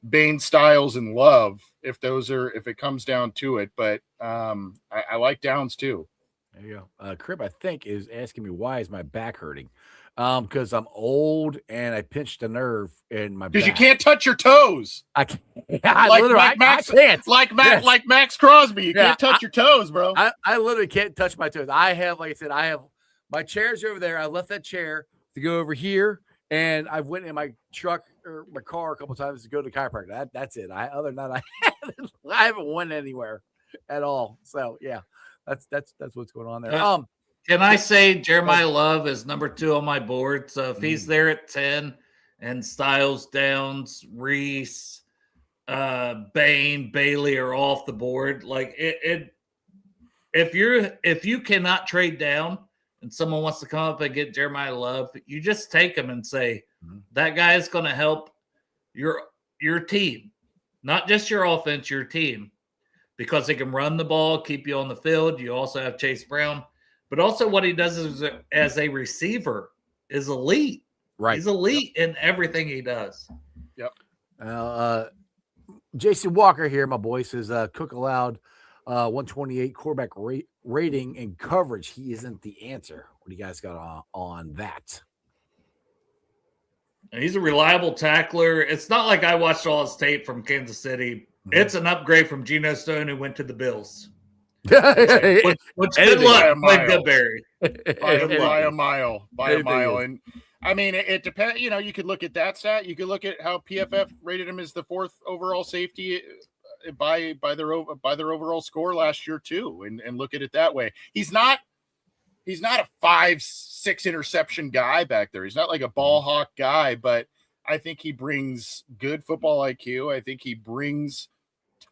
Bain, Styles, and Love if it comes down to it. But I like Downs too. There you go. Crib, I think, is asking me why is my back hurting? Because I'm old and I pinched a nerve in my back. Because you can't touch your toes. I can't. Like Maxx Crosby. You can't touch your toes, bro. I literally can't touch my toes. I have, like I said, my chair's over there. I left that chair to go over here, and I went in my truck or my car a couple times to go to the chiropractor. That's it. Other than that, I haven't went anywhere at all. So yeah, that's what's going on there. Can I say Jeremiah Love is number 2 on my board? So if he's there at 10 and Styles, Downs, Reese, Bain, Bailey are off the board, like if you cannot trade down and someone wants to come up and get Jeremiah Love, you just take him and say, that guy is going to help your team, not just your offense, your team. because he can run the ball, keep you on the field. You also have Chase Brown, but also what he does as a receiver is elite. Right. He's elite in everything he does. Yep. Jason Walker here, my boy, says Cook allowed 128 quarterback rating and coverage. He isn't the answer. What do you guys got on that? He's a reliable tackler. It's not like I watched all his tape from Kansas City. It's an upgrade from Geno Stone, who went to the Bills. Which good luck, Mike Goodberry. By a mile. And I mean, it depends. You know, you could look at that stat. You could look at how PFF rated him as the 4th overall safety by their overall score last year too, and look at it that way. He's not a 5-6 interception guy back there. He's not like a ball hawk guy, but I think he brings good football IQ. I think he brings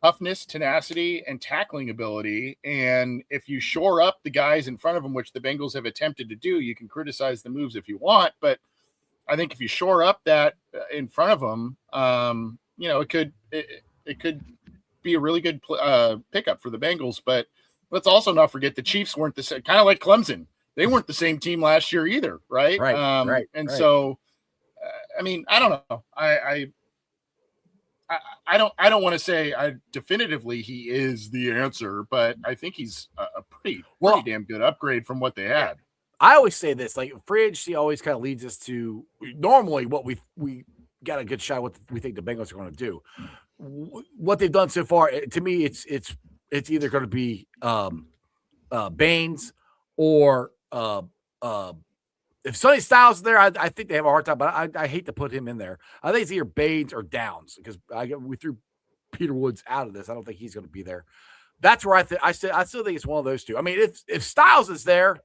toughness, tenacity, and tackling ability. And if you shore up the guys in front of him, which the Bengals have attempted to do, you can criticize the moves if you want, but I think if you shore up that in front of him, you know, it could be a really good pickup for the Bengals. But let's also not forget the Chiefs weren't the same, kind of like Clemson. They weren't the same team last year either, right? Right. So, I mean, I don't know. I don't want to say definitively he is the answer, but I think he's a pretty damn good upgrade from what they had. I always say this, like free agency always kind of leads us to normally what we got a good shot at what we think the Bengals are going to do. What they've done so far, to me, it's either going to be Baines or if Sonny Styles is there, I think they have a hard time, but I hate to put him in there. I think it's either Baines or Downs because we threw Peter Woods out of this. I don't think he's going to be there. That's where I still think it's one of those two. I mean, if Styles is there,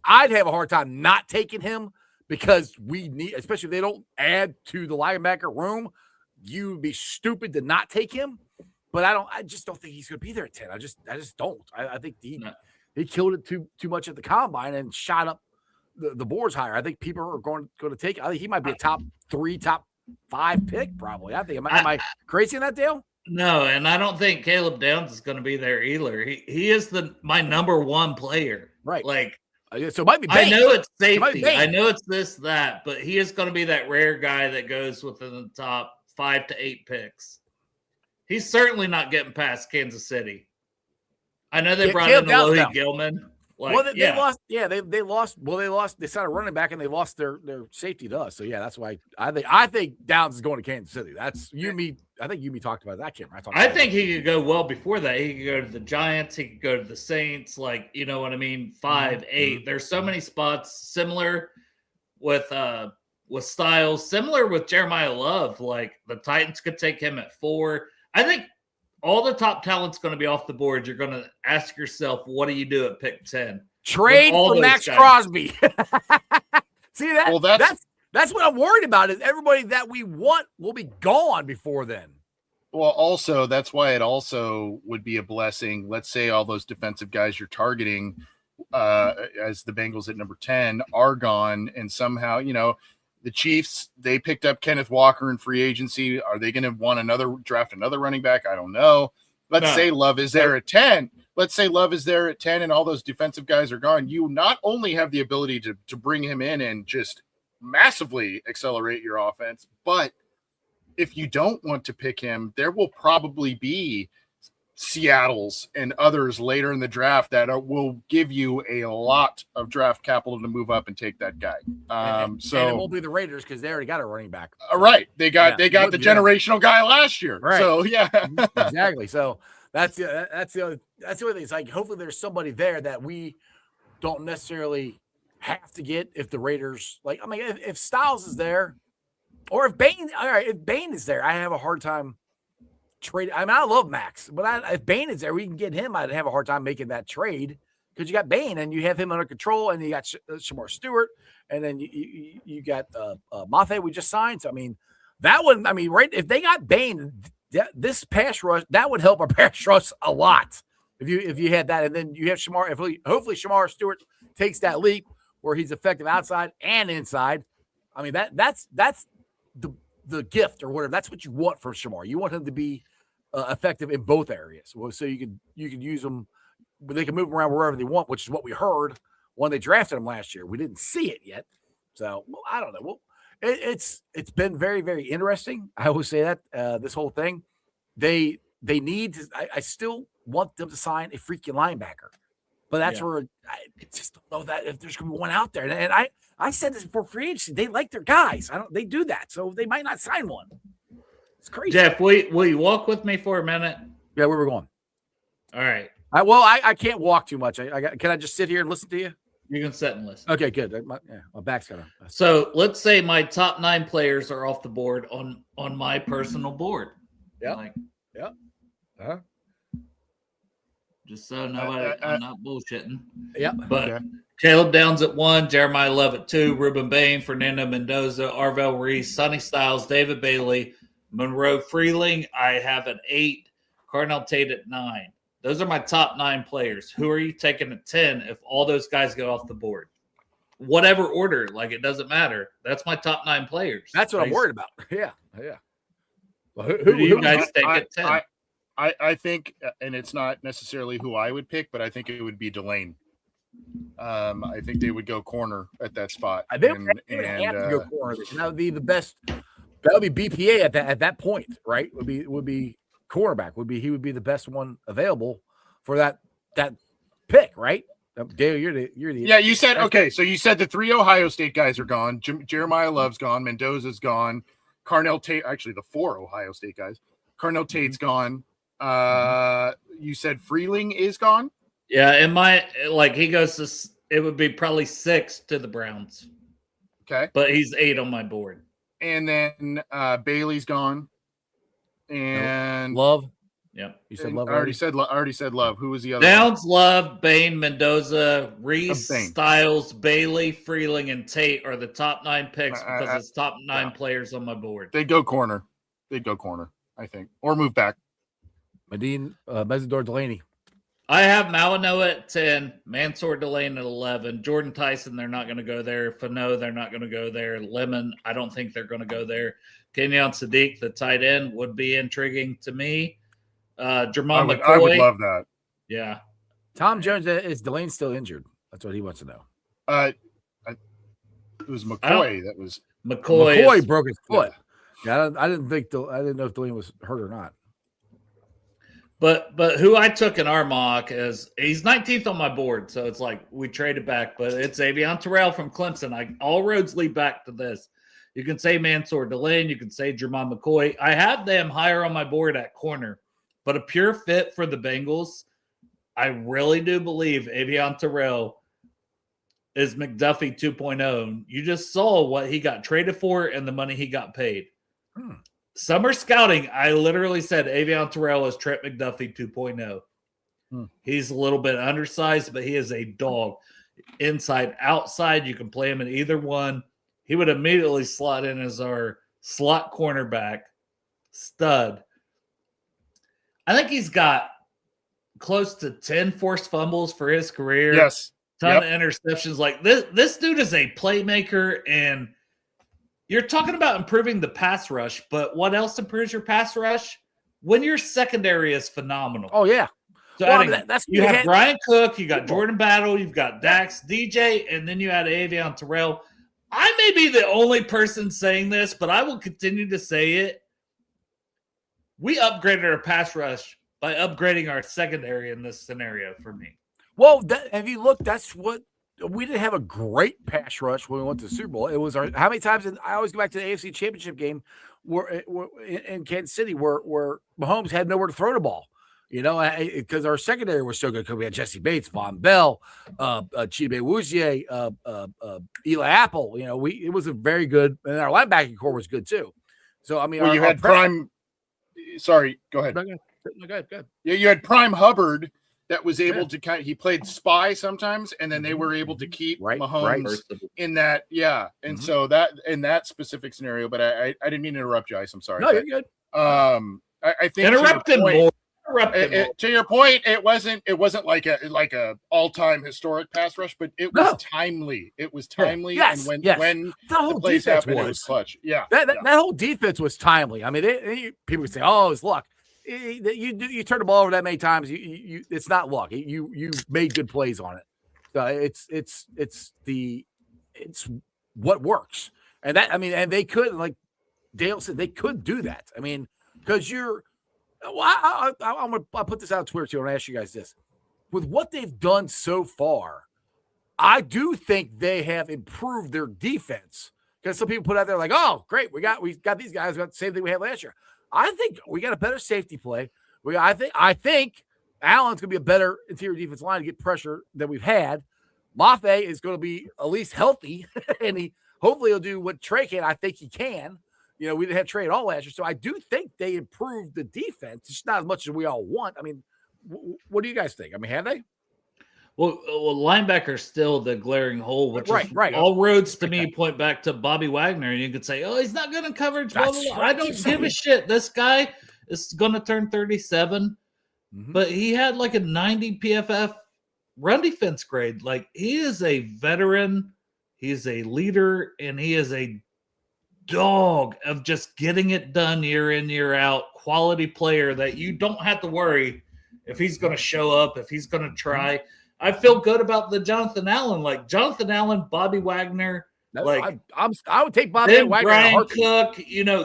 I'd have a hard time not taking him because we need, especially if they don't add to the linebacker room, you would be stupid to not take him. But I just don't think he's going to be there at 10. I just don't. I think he killed it too much at the combine and shot up the boards higher. I think people are going to take. I think he might be a top 3, top 5 pick probably. I think. Am I crazy in that deal? No, and I don't think Caleb Downs is going to be there either. He is my number 1 player. Right. Like, so it might be Baines. I know it's safety. I know it's this, that, but he is going to be that rare guy that goes within the top 5 to 8 picks. He's certainly not getting past Kansas City. I know they brought in Alohi Gilman. They lost. Yeah, they lost. Well, they lost. They signed a running back and they lost their safety to us. So yeah, that's why I think Downs is going to Kansas City. That's you me. I think you me talked about that, Kim. I think he could go well before that. He could go to the Giants. He could go to the Saints. Like, you know what I mean? 5, 8. There's so many spots similar with Styles, similar with Jeremiah Love. Like the Titans could take him at 4. I think all the top talent's going to be off the board. You're going to ask yourself, what do you do at pick 10? Trade for Maxx Crosby. See that? Well, that's what I'm worried about is everybody that we want will be gone before then. Well, also, that's why it also would be a blessing. Let's say all those defensive guys you're targeting as the Bengals at number 10 are gone, and somehow, you know, the Chiefs, they picked up Kenneth Walker in free agency. Are they going to draft another running back? I don't know. Let's say Love is there at 10. Let's say Love is there at 10 and all those defensive guys are gone. You not only have the ability to bring him in and just massively accelerate your offense, but if you don't want to pick him, there will probably be Seattle's and others later in the draft that will give you a lot of draft capital to move up and take that guy. And it won't be the Raiders because they already got a running back. Right. They got the generational guy last year. Right. So yeah. Exactly. So that's the other thing. It's like hopefully there's somebody there that we don't necessarily have to get if the Raiders if Styles is there or if Bain is there, I have a hard time trade. I mean, I love Max, but if Bain is there, we can get him. I'd have a hard time making that trade because you got Bain and you have him under control, and you got Shamar Stewart, and then you got Mafe we just signed. So I mean, that one. I mean, right? If they got Bain, this pass rush that would help our pass rush a lot. If you had that, and then you have Shamar. Hopefully Shamar Stewart takes that leap where he's effective outside and inside. I mean that's the gift or whatever. That's what you want from Shamar. You want him to be effective in both areas. So you can use them, but they can move them around wherever they want, which is what we heard when they drafted them last year. We didn't see it yet, so I don't know. Well, it's been very, very interesting. I always say that this whole thing, they need to. I still want them to sign a freaking linebacker, but that's where I just don't know that if there's going to be one out there. And I said this before free agency, they like their guys. They do that, so they might not sign one. It's crazy. Jeff, will you walk with me for a minute? Yeah, where we're going. All right. I can't walk too much. Can I just sit here and listen to you? You can sit and listen. Okay, good. My back's kind of. So let's say my top 9 players are off the board on my personal board. Yeah. Yeah. Uh-huh. Just so nobody, I'm not bullshitting. Yeah. But okay. Caleb Downs at 1, Jeremiah Love at 2, Ruben Bain, Fernando Mendoza, Arvell Reese, Sonny Styles, David Bailey, Monroe Freeling. I have at 8, Carnell Tate at 9. Those are my top 9 players. Who are you taking at 10 if all those guys get off the board? Whatever order, it doesn't matter. That's my top 9 players. That's what I'm worried about. Yeah. Well, who do you guys take at 10? I think, and it's not necessarily who I would pick, but I think it would be Delane. I think they would go corner at that spot. They would have to go corner. That would be the best. That would be BPA at that point, right? Would be cornerback. He would be the best one available for that pick, right? Dale, you're the yeah. You said okay. So you said the 3 Ohio State guys are gone. Jeremiah Love's gone. Mendoza's gone. Carnell Tate, actually the 4 Ohio State guys. Carnell Tate's gone. You said Freeling is gone. Yeah, and he goes to, it would be probably 6 to the Browns. Okay, but he's 8 on my board. And then Bailey's gone. And Love. Yep. You said Love. I already said Love. Who was the other Downs, Love, Bain, Mendoza, Reese, Bain. Styles, Bailey, Freeling, and Tate are the top 9 picks because it's top 9 players on my board. They'd go corner, I think. Or move back. Mesidor Delaney. I have Malinois at 10, Mansour Delane at 11, Jordan Tyson, they're not going to go there. Fano, they're not going to go there. Lemon, I don't think they're going to go there. Kenyon Sadiq, the tight end, would be intriguing to me. Jermon McCoy. I would love that. Yeah. Tom Jones, is Delane still injured? That's what he wants to know. It was McCoy that was. McCoy broke his foot. Yeah, I didn't know if Delane was hurt or not. But who I took in our mock is he's 19th on my board, so it's like we traded back. But it's Avion Terrell from Clemson. All roads lead back to this. You can say Mansour Delane, you can say Jermon McCoy. I have them higher on my board at corner, but a pure fit for the Bengals. I really do believe Avion Terrell is McDuffie 2.0. You just saw what he got traded for and the money he got paid. Summer scouting, I literally said Avion Terrell is Trent McDuffie 2.0. He's a little bit undersized, but he is a dog. Inside, outside, you can play him in either one. He would immediately slot in as our slot cornerback stud. I think he's got close to 10 forced fumbles for his career. Yes. Ton of interceptions. This dude is a playmaker, and you're talking about improving the pass rush, but what else improves your pass rush? When your secondary is phenomenal. Oh, yeah. So you have Brian Cook, you got Jordan Battle, you've got Dax, DJ, and then you add Avion Terrell. I may be the only person saying this, but I will continue to say it. We upgraded our pass rush by upgrading our secondary in this scenario for me. Well, have you looked? That's what we didn't have a great pass rush when we went to the Super Bowl. It was how many times? I always go back to the AFC Championship game where in Kansas City where Mahomes had nowhere to throw the ball. Because our secondary was so good. Because we had Jesse Bates, Von Bell, Chibe Wuzie, Eli Apple. It was a very good, and our linebacking core was good too. So I mean, you had Prime. Sorry, go ahead. No, go ahead. Yeah, you had Prime Hubbard that was able to he played spy sometimes, and then they were able to keep Mahomes in that. Yeah, and so that in that specific scenario. But I didn't mean to interrupt you, Ice. I'm sorry. No, you're good. I think interrupted more. To your point, it wasn't like a all-time historic pass rush, but it was timely. It was timely, and when the whole plays defense happened, it was clutch. Yeah, that whole defense was timely. I mean, people would say, "Oh, it's luck." You turn the ball over that many times, you it's not luck. You made good plays on it. So it's what works. And and they could, like Dale said, they could do that. I mean, because I'll put this out on Twitter too, and I'll ask you guys this. With what they've done so far, I do think they have improved their defense. Because some people put out there like, oh, great, we got these guys, we got the same thing we had last year. I think we got a better safety play. I think Allen's going to be a better interior defense line to get pressure than we've had. Mafe is going to be at least healthy, and hopefully he'll do what Trey can. I think he can. We didn't have Trey at all last year, so I do think they improved the defense. It's not as much as we all want. I mean, what do you guys think? I mean, have they? Well, linebacker's still the glaring hole, which right. All roads to me point back to Bobby Wagner, and you could say, "Oh, he's not good in coverage." Blah, blah, blah. I don't give a shit. This guy is going to turn 37, but he had like a 90 PFF run defense grade. Like, he is a veteran, he is a leader, and he is a dog of just getting it done year in, year out. Quality player that you don't have to worry if he's going to show up, if he's going to try. I feel good about the Jonathan Allen, like Jonathan Allen, Bobby Wagner. Like I would take Bobby then Wagner. Brian Cook,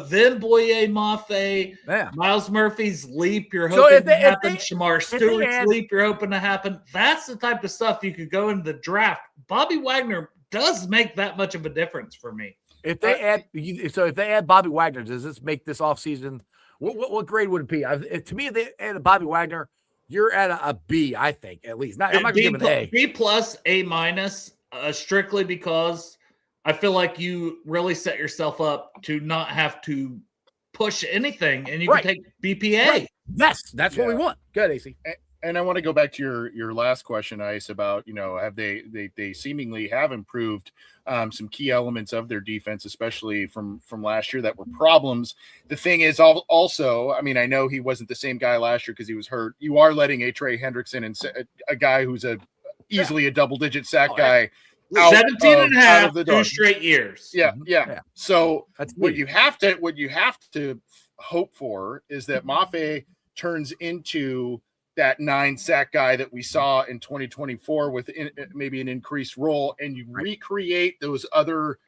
then Boye Mafe, Miles Murphy's leap. You're So hoping to happen. Shamar Stewart's leap. You're hoping to happen. That's the type of stuff you could go into the draft. Bobby Wagner does make that much of a difference for me. If they add Bobby Wagner, does this make this offseason? What grade would it be? To me, if they added Bobby Wagner, you're at a B, I think, at least. I'm not going to give it an A. B plus, A minus, strictly because I feel like you really set yourself up to not have to push anything, and you can take BPA. Right. Yes, that's what we want. Good, AC. And I want to go back to your last question, Ice, about, have they seemingly have improved some key elements of their defense, especially from last year that were problems. The thing is also, I mean, I know he wasn't the same guy last year because he was hurt. You are letting a Trey Hendrickson and a guy who's easily a double-digit sack guy. 17 and a half, 2 straight years. Yeah. So what you have to hope for is that Mafe turns into that 9-sack guy that we saw in 2024 with maybe an increased role, and you recreate those other,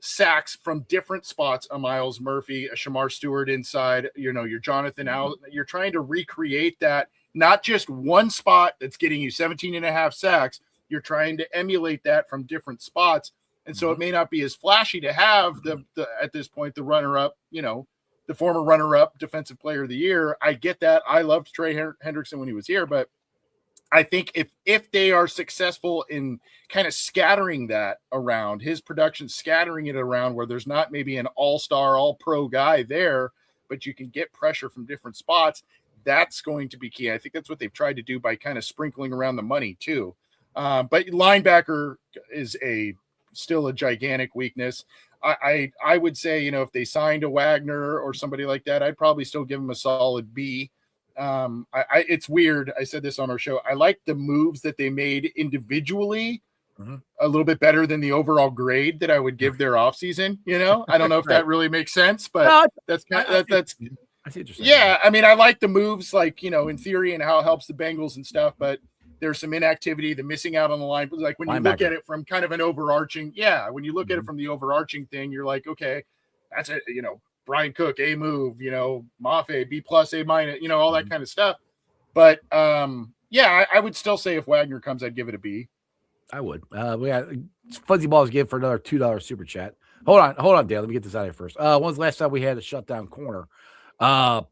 sacks from different spots, a Miles Murphy, a Shamar Stewart inside, your Jonathan Allen. You're trying to recreate that, not just one spot that's getting you 17 and a half sacks. You're trying to emulate that from different spots. And so it may not be as flashy to have the at this point, the runner-up, the former runner-up defensive player of the year. I get that. I loved Trey Hendrickson when he was here, but I think if they are successful in kind of scattering that around, his production, scattering it around where there's not maybe an all-star, all-pro guy there, but you can get pressure from different spots, that's going to be key. I think that's what they've tried to do by kind of sprinkling around the money too. But linebacker is still a gigantic weakness. I would say, if they signed a Wagner or somebody like that, I'd probably still give them a solid B. It's weird. I said this on our show. I like the moves that they made individually a little bit better than the overall grade that I would give their offseason. I don't know if that really makes sense, but that's I see what you're saying. Yeah. I mean, I like the moves, like, in theory and how it helps the Bengals and stuff, but there's some inactivity, the missing out on the line. Like when you look at it from kind of an overarching, when you look at it from the overarching thing, you're like, okay, that's it. Brian Cook, A move, Mafe, B plus, A minus, all that kind of stuff. But I would still say if Wagner comes, I'd give it a B. I would. We got Fuzzy Balls give for another $2 super chat. Hold on, Dale. Let me get this out of here first. When's the last time we had a shutdown corner? Pacman.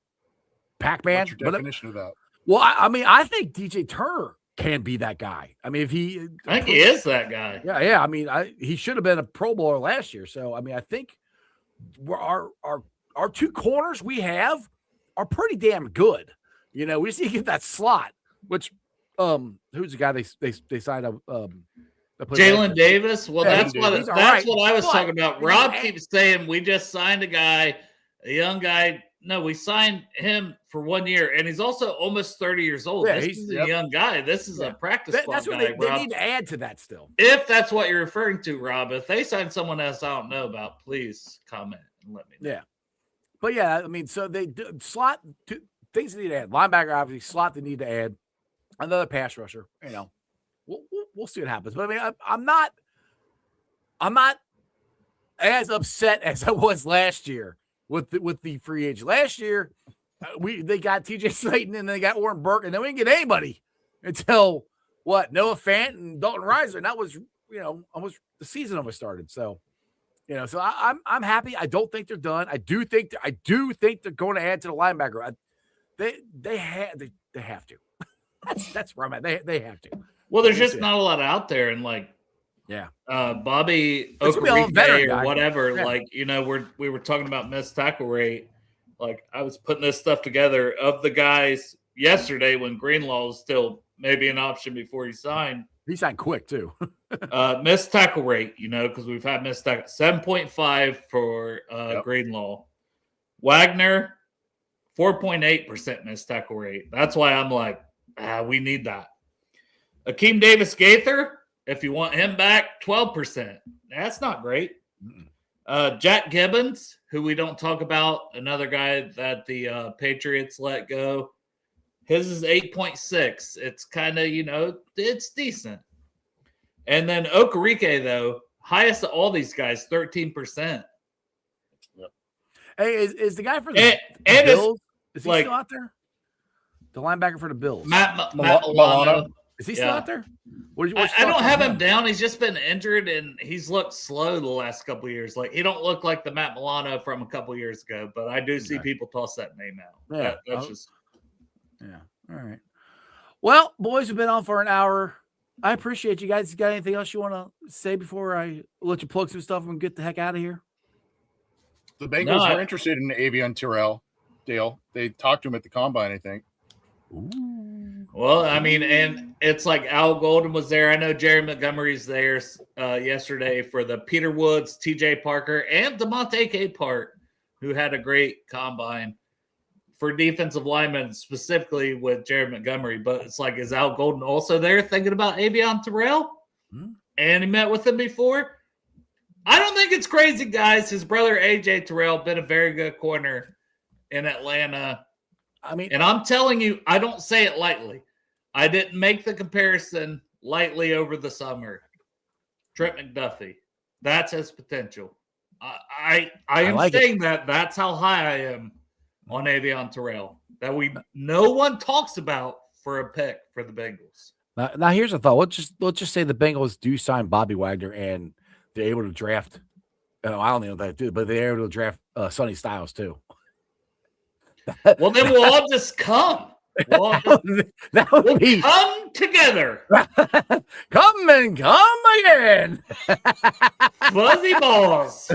What's your definition of that? Well, I think DJ Turner can be that guy. I mean, I think he is that guy. Yeah. I mean, he should have been a Pro Bowler last year. So, I mean, I think our 2 corners we have are pretty damn good. We just need to get that slot. Which, who's the guy they signed up? Jalen Davis. Well, that's what I was talking about. Rob keeps keeps saying we just signed a young guy. No, we signed him for 1 year, and he's also almost 30 years old. Yeah, this is a young guy. This is a practice squad That's what guy, they need to add to that still. If that's what you're referring to, Rob, if they sign someone else I don't know about, please comment and let me know. Yeah. But, I mean, so they slot things they need to add. Linebacker, obviously, slot they need to add. Another pass rusher. You know, we'll see what happens. But I mean, I'm not as upset as I was last year with the free agent. Last year, they got T.J. Slayton and they got Warren Burke, and then we didn't get anybody until Noah Fant and Dalton Risner, and that was almost the season almost started. So so I'm happy. I don't think they're done. I do think they're going to add to the linebacker. They have to. That's where I'm at. They have to. Well, there's just not a lot out there, and Bobby Okereke or whatever. Yeah. We were talking about missed tackle rate. Like, I was putting this stuff together of the guys yesterday when Greenlaw was still maybe an option before he signed. He signed quick too. Missed tackle rate, because we've had missed tackle 7.5 for Greenlaw. Wagner, 4.8% missed tackle rate. That's why I'm like, we need that. Akeem Davis-Gaither, if you want him back, 12%. That's not great. Jack Gibbons, who we don't talk about, another guy that the Patriots let go. His is 8.6. It's kind of, it's decent. And then Okereke, though, highest of all these guys, 13%. Yep. Hey, is the guy for the Bills? Is he still out there? The linebacker for the Bills, Matt Milano. Is he still out there? I don't have him down. He's just been injured, and he's looked slow the last couple of years. Like, he don't look like the Matt Milano from a couple of years ago, but I do see people toss that name out. Yeah, that's just. Yeah. All right. Well, boys, we've been on for an hour. I appreciate you guys. Got anything else you want to say before I let you plug some stuff and get the heck out of here? The Bengals are interested in Avion Terrell, Dale. They talked to him at the combine, I think. Ooh. Well, I mean, and it's like Al Golden was there. I know Jerry Montgomery's there yesterday for the Peter Woods, TJ Parker, and DeMonte Capehart, who had a great combine for defensive linemen, specifically with Jerry Montgomery. But it's like, is Al Golden also there thinking about Avion Terrell? And he met with him before? I don't think it's crazy, guys. His brother, A.J. Terrell, been a very good corner in Atlanta. I mean, and I'm telling you, I don't say it lightly. I didn't make the comparison lightly over the summer. Trent McDuffie, that's his potential. I am saying that. That's how high I am on Avion Terrell, that no one talks about for a pick for the Bengals. Now here's a thought. Let's just say the Bengals do sign Bobby Wagner and they're able to draft. I don't know if they do, but they're able to draft Sonny Styles too. Well, then we'll all just come. That would be come together. Come and come again. Fuzzy balls.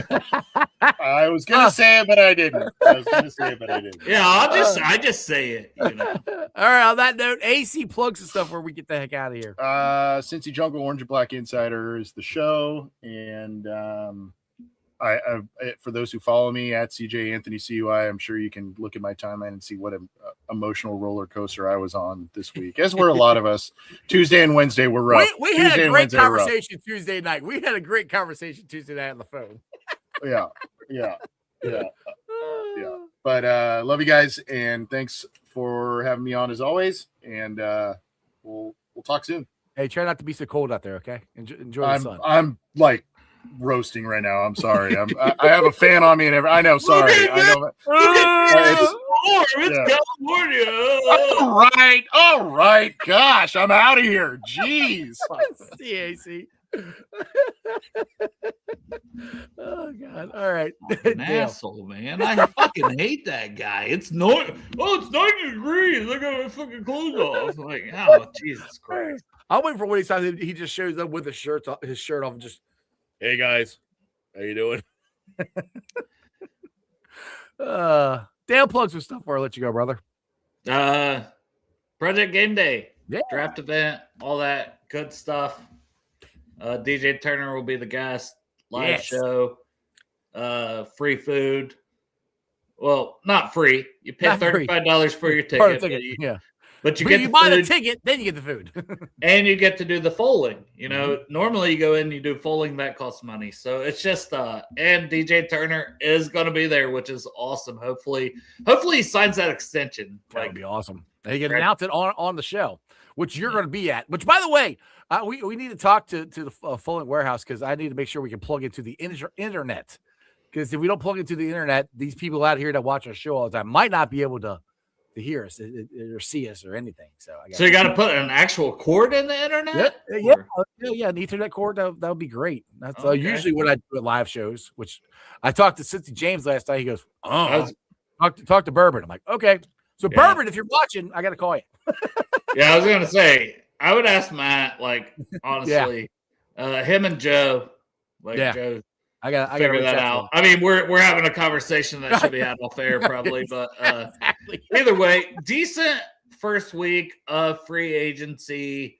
I was gonna say it, but I didn't. Yeah, I just say it. All right. On that note, AC plugs and stuff where we get the heck out of here. Cincy Jungle Orange and Black Insider is the show, and I for those who follow me at CJ Anthony CUI, I'm sure you can look at my timeline and see what an emotional roller coaster I was on this week, as were a lot of us. Tuesday and Wednesday were rough. We had a great conversation Tuesday night. We had a great conversation Tuesday night on the phone. Yeah. But love you guys, and thanks for having me on as always. And we'll talk soon. Hey, try not to be so cold out there, okay? Enjoy the sun. I'm like roasting right now. I'm sorry. I have a fan on me and everything. I know. Sorry. I know. It's California. All right. Gosh, I'm out of here. Jeez. CAC. Oh God! All right, an asshole, man. I fucking hate that guy. It's 90 degrees. I got my fucking clothes off. Like, oh Jesus Christ! I'm waiting for when he just shows up with his shirt off, and just, hey guys, how you doing? Dale, plug some stuff before I let you go, brother. Project Game Day, draft event, all that good stuff. DJ Turner will be the guest. Live show. Free food. Well, not free. You pay $35 for your ticket. But you buy the food, ticket, then you get the food. and you get to do the foaling. You know, normally you go in, you do foaling, that costs money. So it's just and DJ Turner is going to be there, which is awesome. Hopefully he signs that extension. That would be awesome. They can announce it on the show, which you're going to be at. Which, by the way, we need to talk to the foaling warehouse because I need to make sure we can plug into the internet. Because if we don't plug into the internet, these people out here that watch our show all the time might not be able to hear us or see us or anything. So you got to put an actual cord in the internet? Yeah, an Ethernet cord. That would be great. That's usually what I do at live shows, which I talked to Cincy James last night. He goes, talk to Bourbon. I'm like, okay. So Bourbon, if you're watching, I got to call you. Yeah, I was going to say, I would ask Matt, like, honestly, him and Joe, Joe, I got to figure that out. I mean, we're having a conversation that should be had off air probably, but exactly. Either way, decent first week of free agency.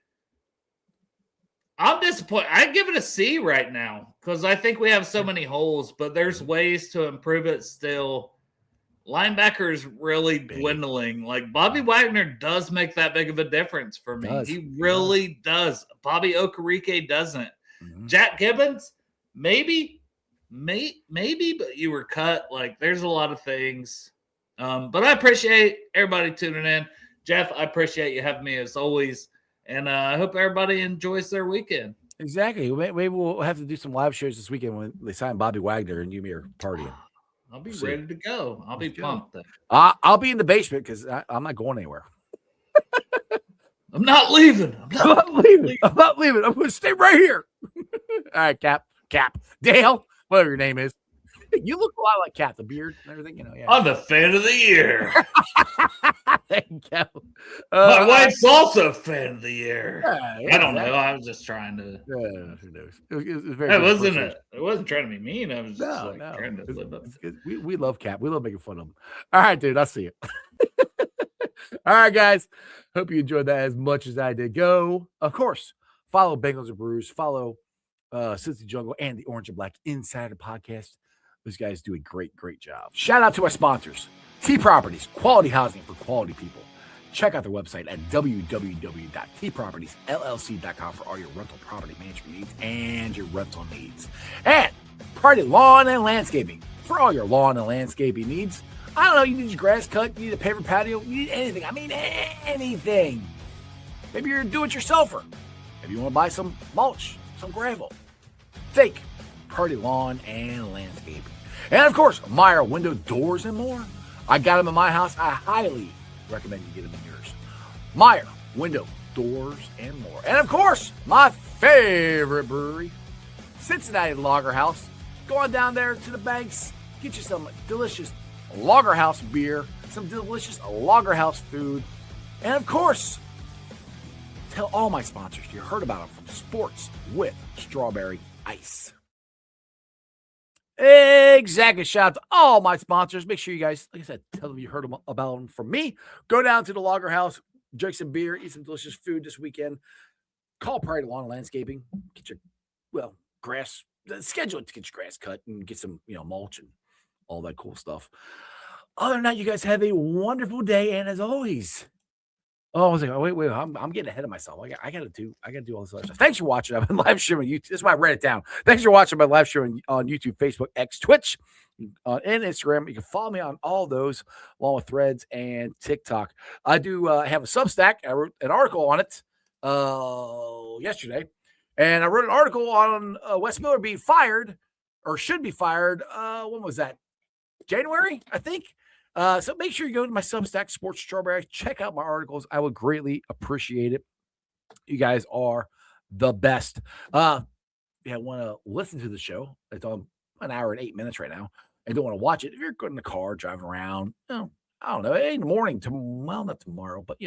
I'm disappointed. I give it a C right now because I think we have so many holes, but there's ways to improve it still. Linebacker is really dwindling. Like Bobby Wagner does make that big of a difference for me. He really does. Bobby Okereke doesn't. Jack Gibbons, maybe, but you were cut. Like there's a lot of things. But I appreciate everybody tuning in. Jeff, I appreciate you having me as always. And I hope everybody enjoys their weekend. Exactly. Maybe we'll have to do some live shows this weekend when they sign Bobby Wagner and you and me are partying. I'll be ready to go. I'll be pumped. I'll be in the basement because I'm not going anywhere. I'm not leaving. I'm not leaving. I'm going to stay right here. All right, Cap, Dale, whatever your name is. You look a lot like Cap, the beard and everything. You know, yeah. I'm the fan of the year. There you go. My wife's also a fan of the year. I don't know. I was just trying to. Who knows? It wasn't trying to be mean. I was just trying to live up. We love Cap. We love making fun of him. All right, dude. I'll see you. All right, guys. Hope you enjoyed that as much as I did. Go, of course, follow Bengals and Brews. Follow Cincy Jungle and the Orange and Black Insider Podcast. Those guys do a great job. Shout out to our sponsors, T Properties, quality housing for quality people. Check out their website at www.tpropertiesllc.com for all your rental property management needs and your rental needs. And Party Lawn and Landscaping for all your lawn and landscaping needs. I don't know, you need your grass cut, you need a paver patio, you need anything. I mean, anything. Maybe you're a do-it-yourselfer. Maybe you want to buy some mulch, some gravel. Think Party Lawn and Landscaping. And of course, Meyer Window, Doors, and more. I got them in my house. I highly recommend you get them in yours. Meyer Window, Doors, and more. And of course, my favorite brewery, Cincinnati Lager House. Go on down there to the banks, get you some delicious Lager House beer, some delicious Lager House food, and of course, tell all my sponsors you heard about them from Sports with Strawberry Ice. Exactly. Shout out to all my sponsors. Make sure you guys, like I said, tell them you heard about them from me. Go down to the Lager House, drink some beer, eat some delicious food this weekend. Call Pride Lawn Landscaping. Get your, grass, schedule it to get your grass cut and get some, mulch and all that cool stuff. Other than that, you guys have a wonderful day. And as always, I was like, wait, I'm getting ahead of myself. I gotta do all this other stuff. Thanks for watching. I've been live streaming YouTube. This is why I read it down. Thanks for watching my live stream on YouTube, Facebook, X, Twitch, and Instagram. You can follow me on all those, along with Threads and TikTok. I do have a Substack. I wrote an article on it yesterday, and I wrote an article on Wes Miller being fired or should be fired. When was that? January, I think. So make sure you go to my Substack, Sports Strawberry. Check out my articles. I would greatly appreciate it. You guys are the best. If you want to listen to the show, it's on 1 hour and 8 minutes right now, and don't want to watch it, if you're good in the car, driving around, I don't know, in the morning, not tomorrow, but,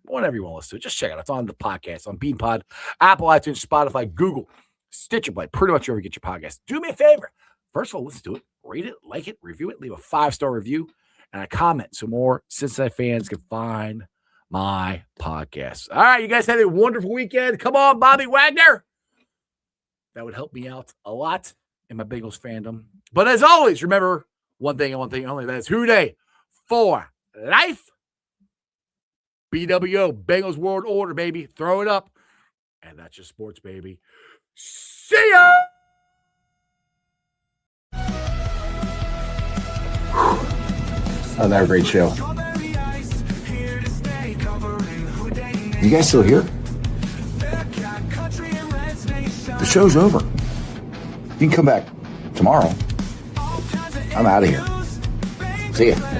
whenever you want to listen to it, just check it out. It's on the podcast, on BeanPod, Apple, iTunes, Spotify, Google, Stitcher Play, pretty much wherever you get your podcast. Do me a favor. First of all, listen to it, rate it, like it, review it, leave a 5-star review, and a comment so more Cincinnati fans can find my podcast. All right, you guys have a wonderful weekend. Come on, Bobby Wagner. That would help me out a lot in my Bengals fandom. But as always, remember one thing and one thing only. That is Who Dey for life. BWO, Bengals World Order, baby. Throw it up. And that's your sports, baby. See ya! Another great show. You guys still here? The show's over. You can come back tomorrow. I'm out of here. See ya.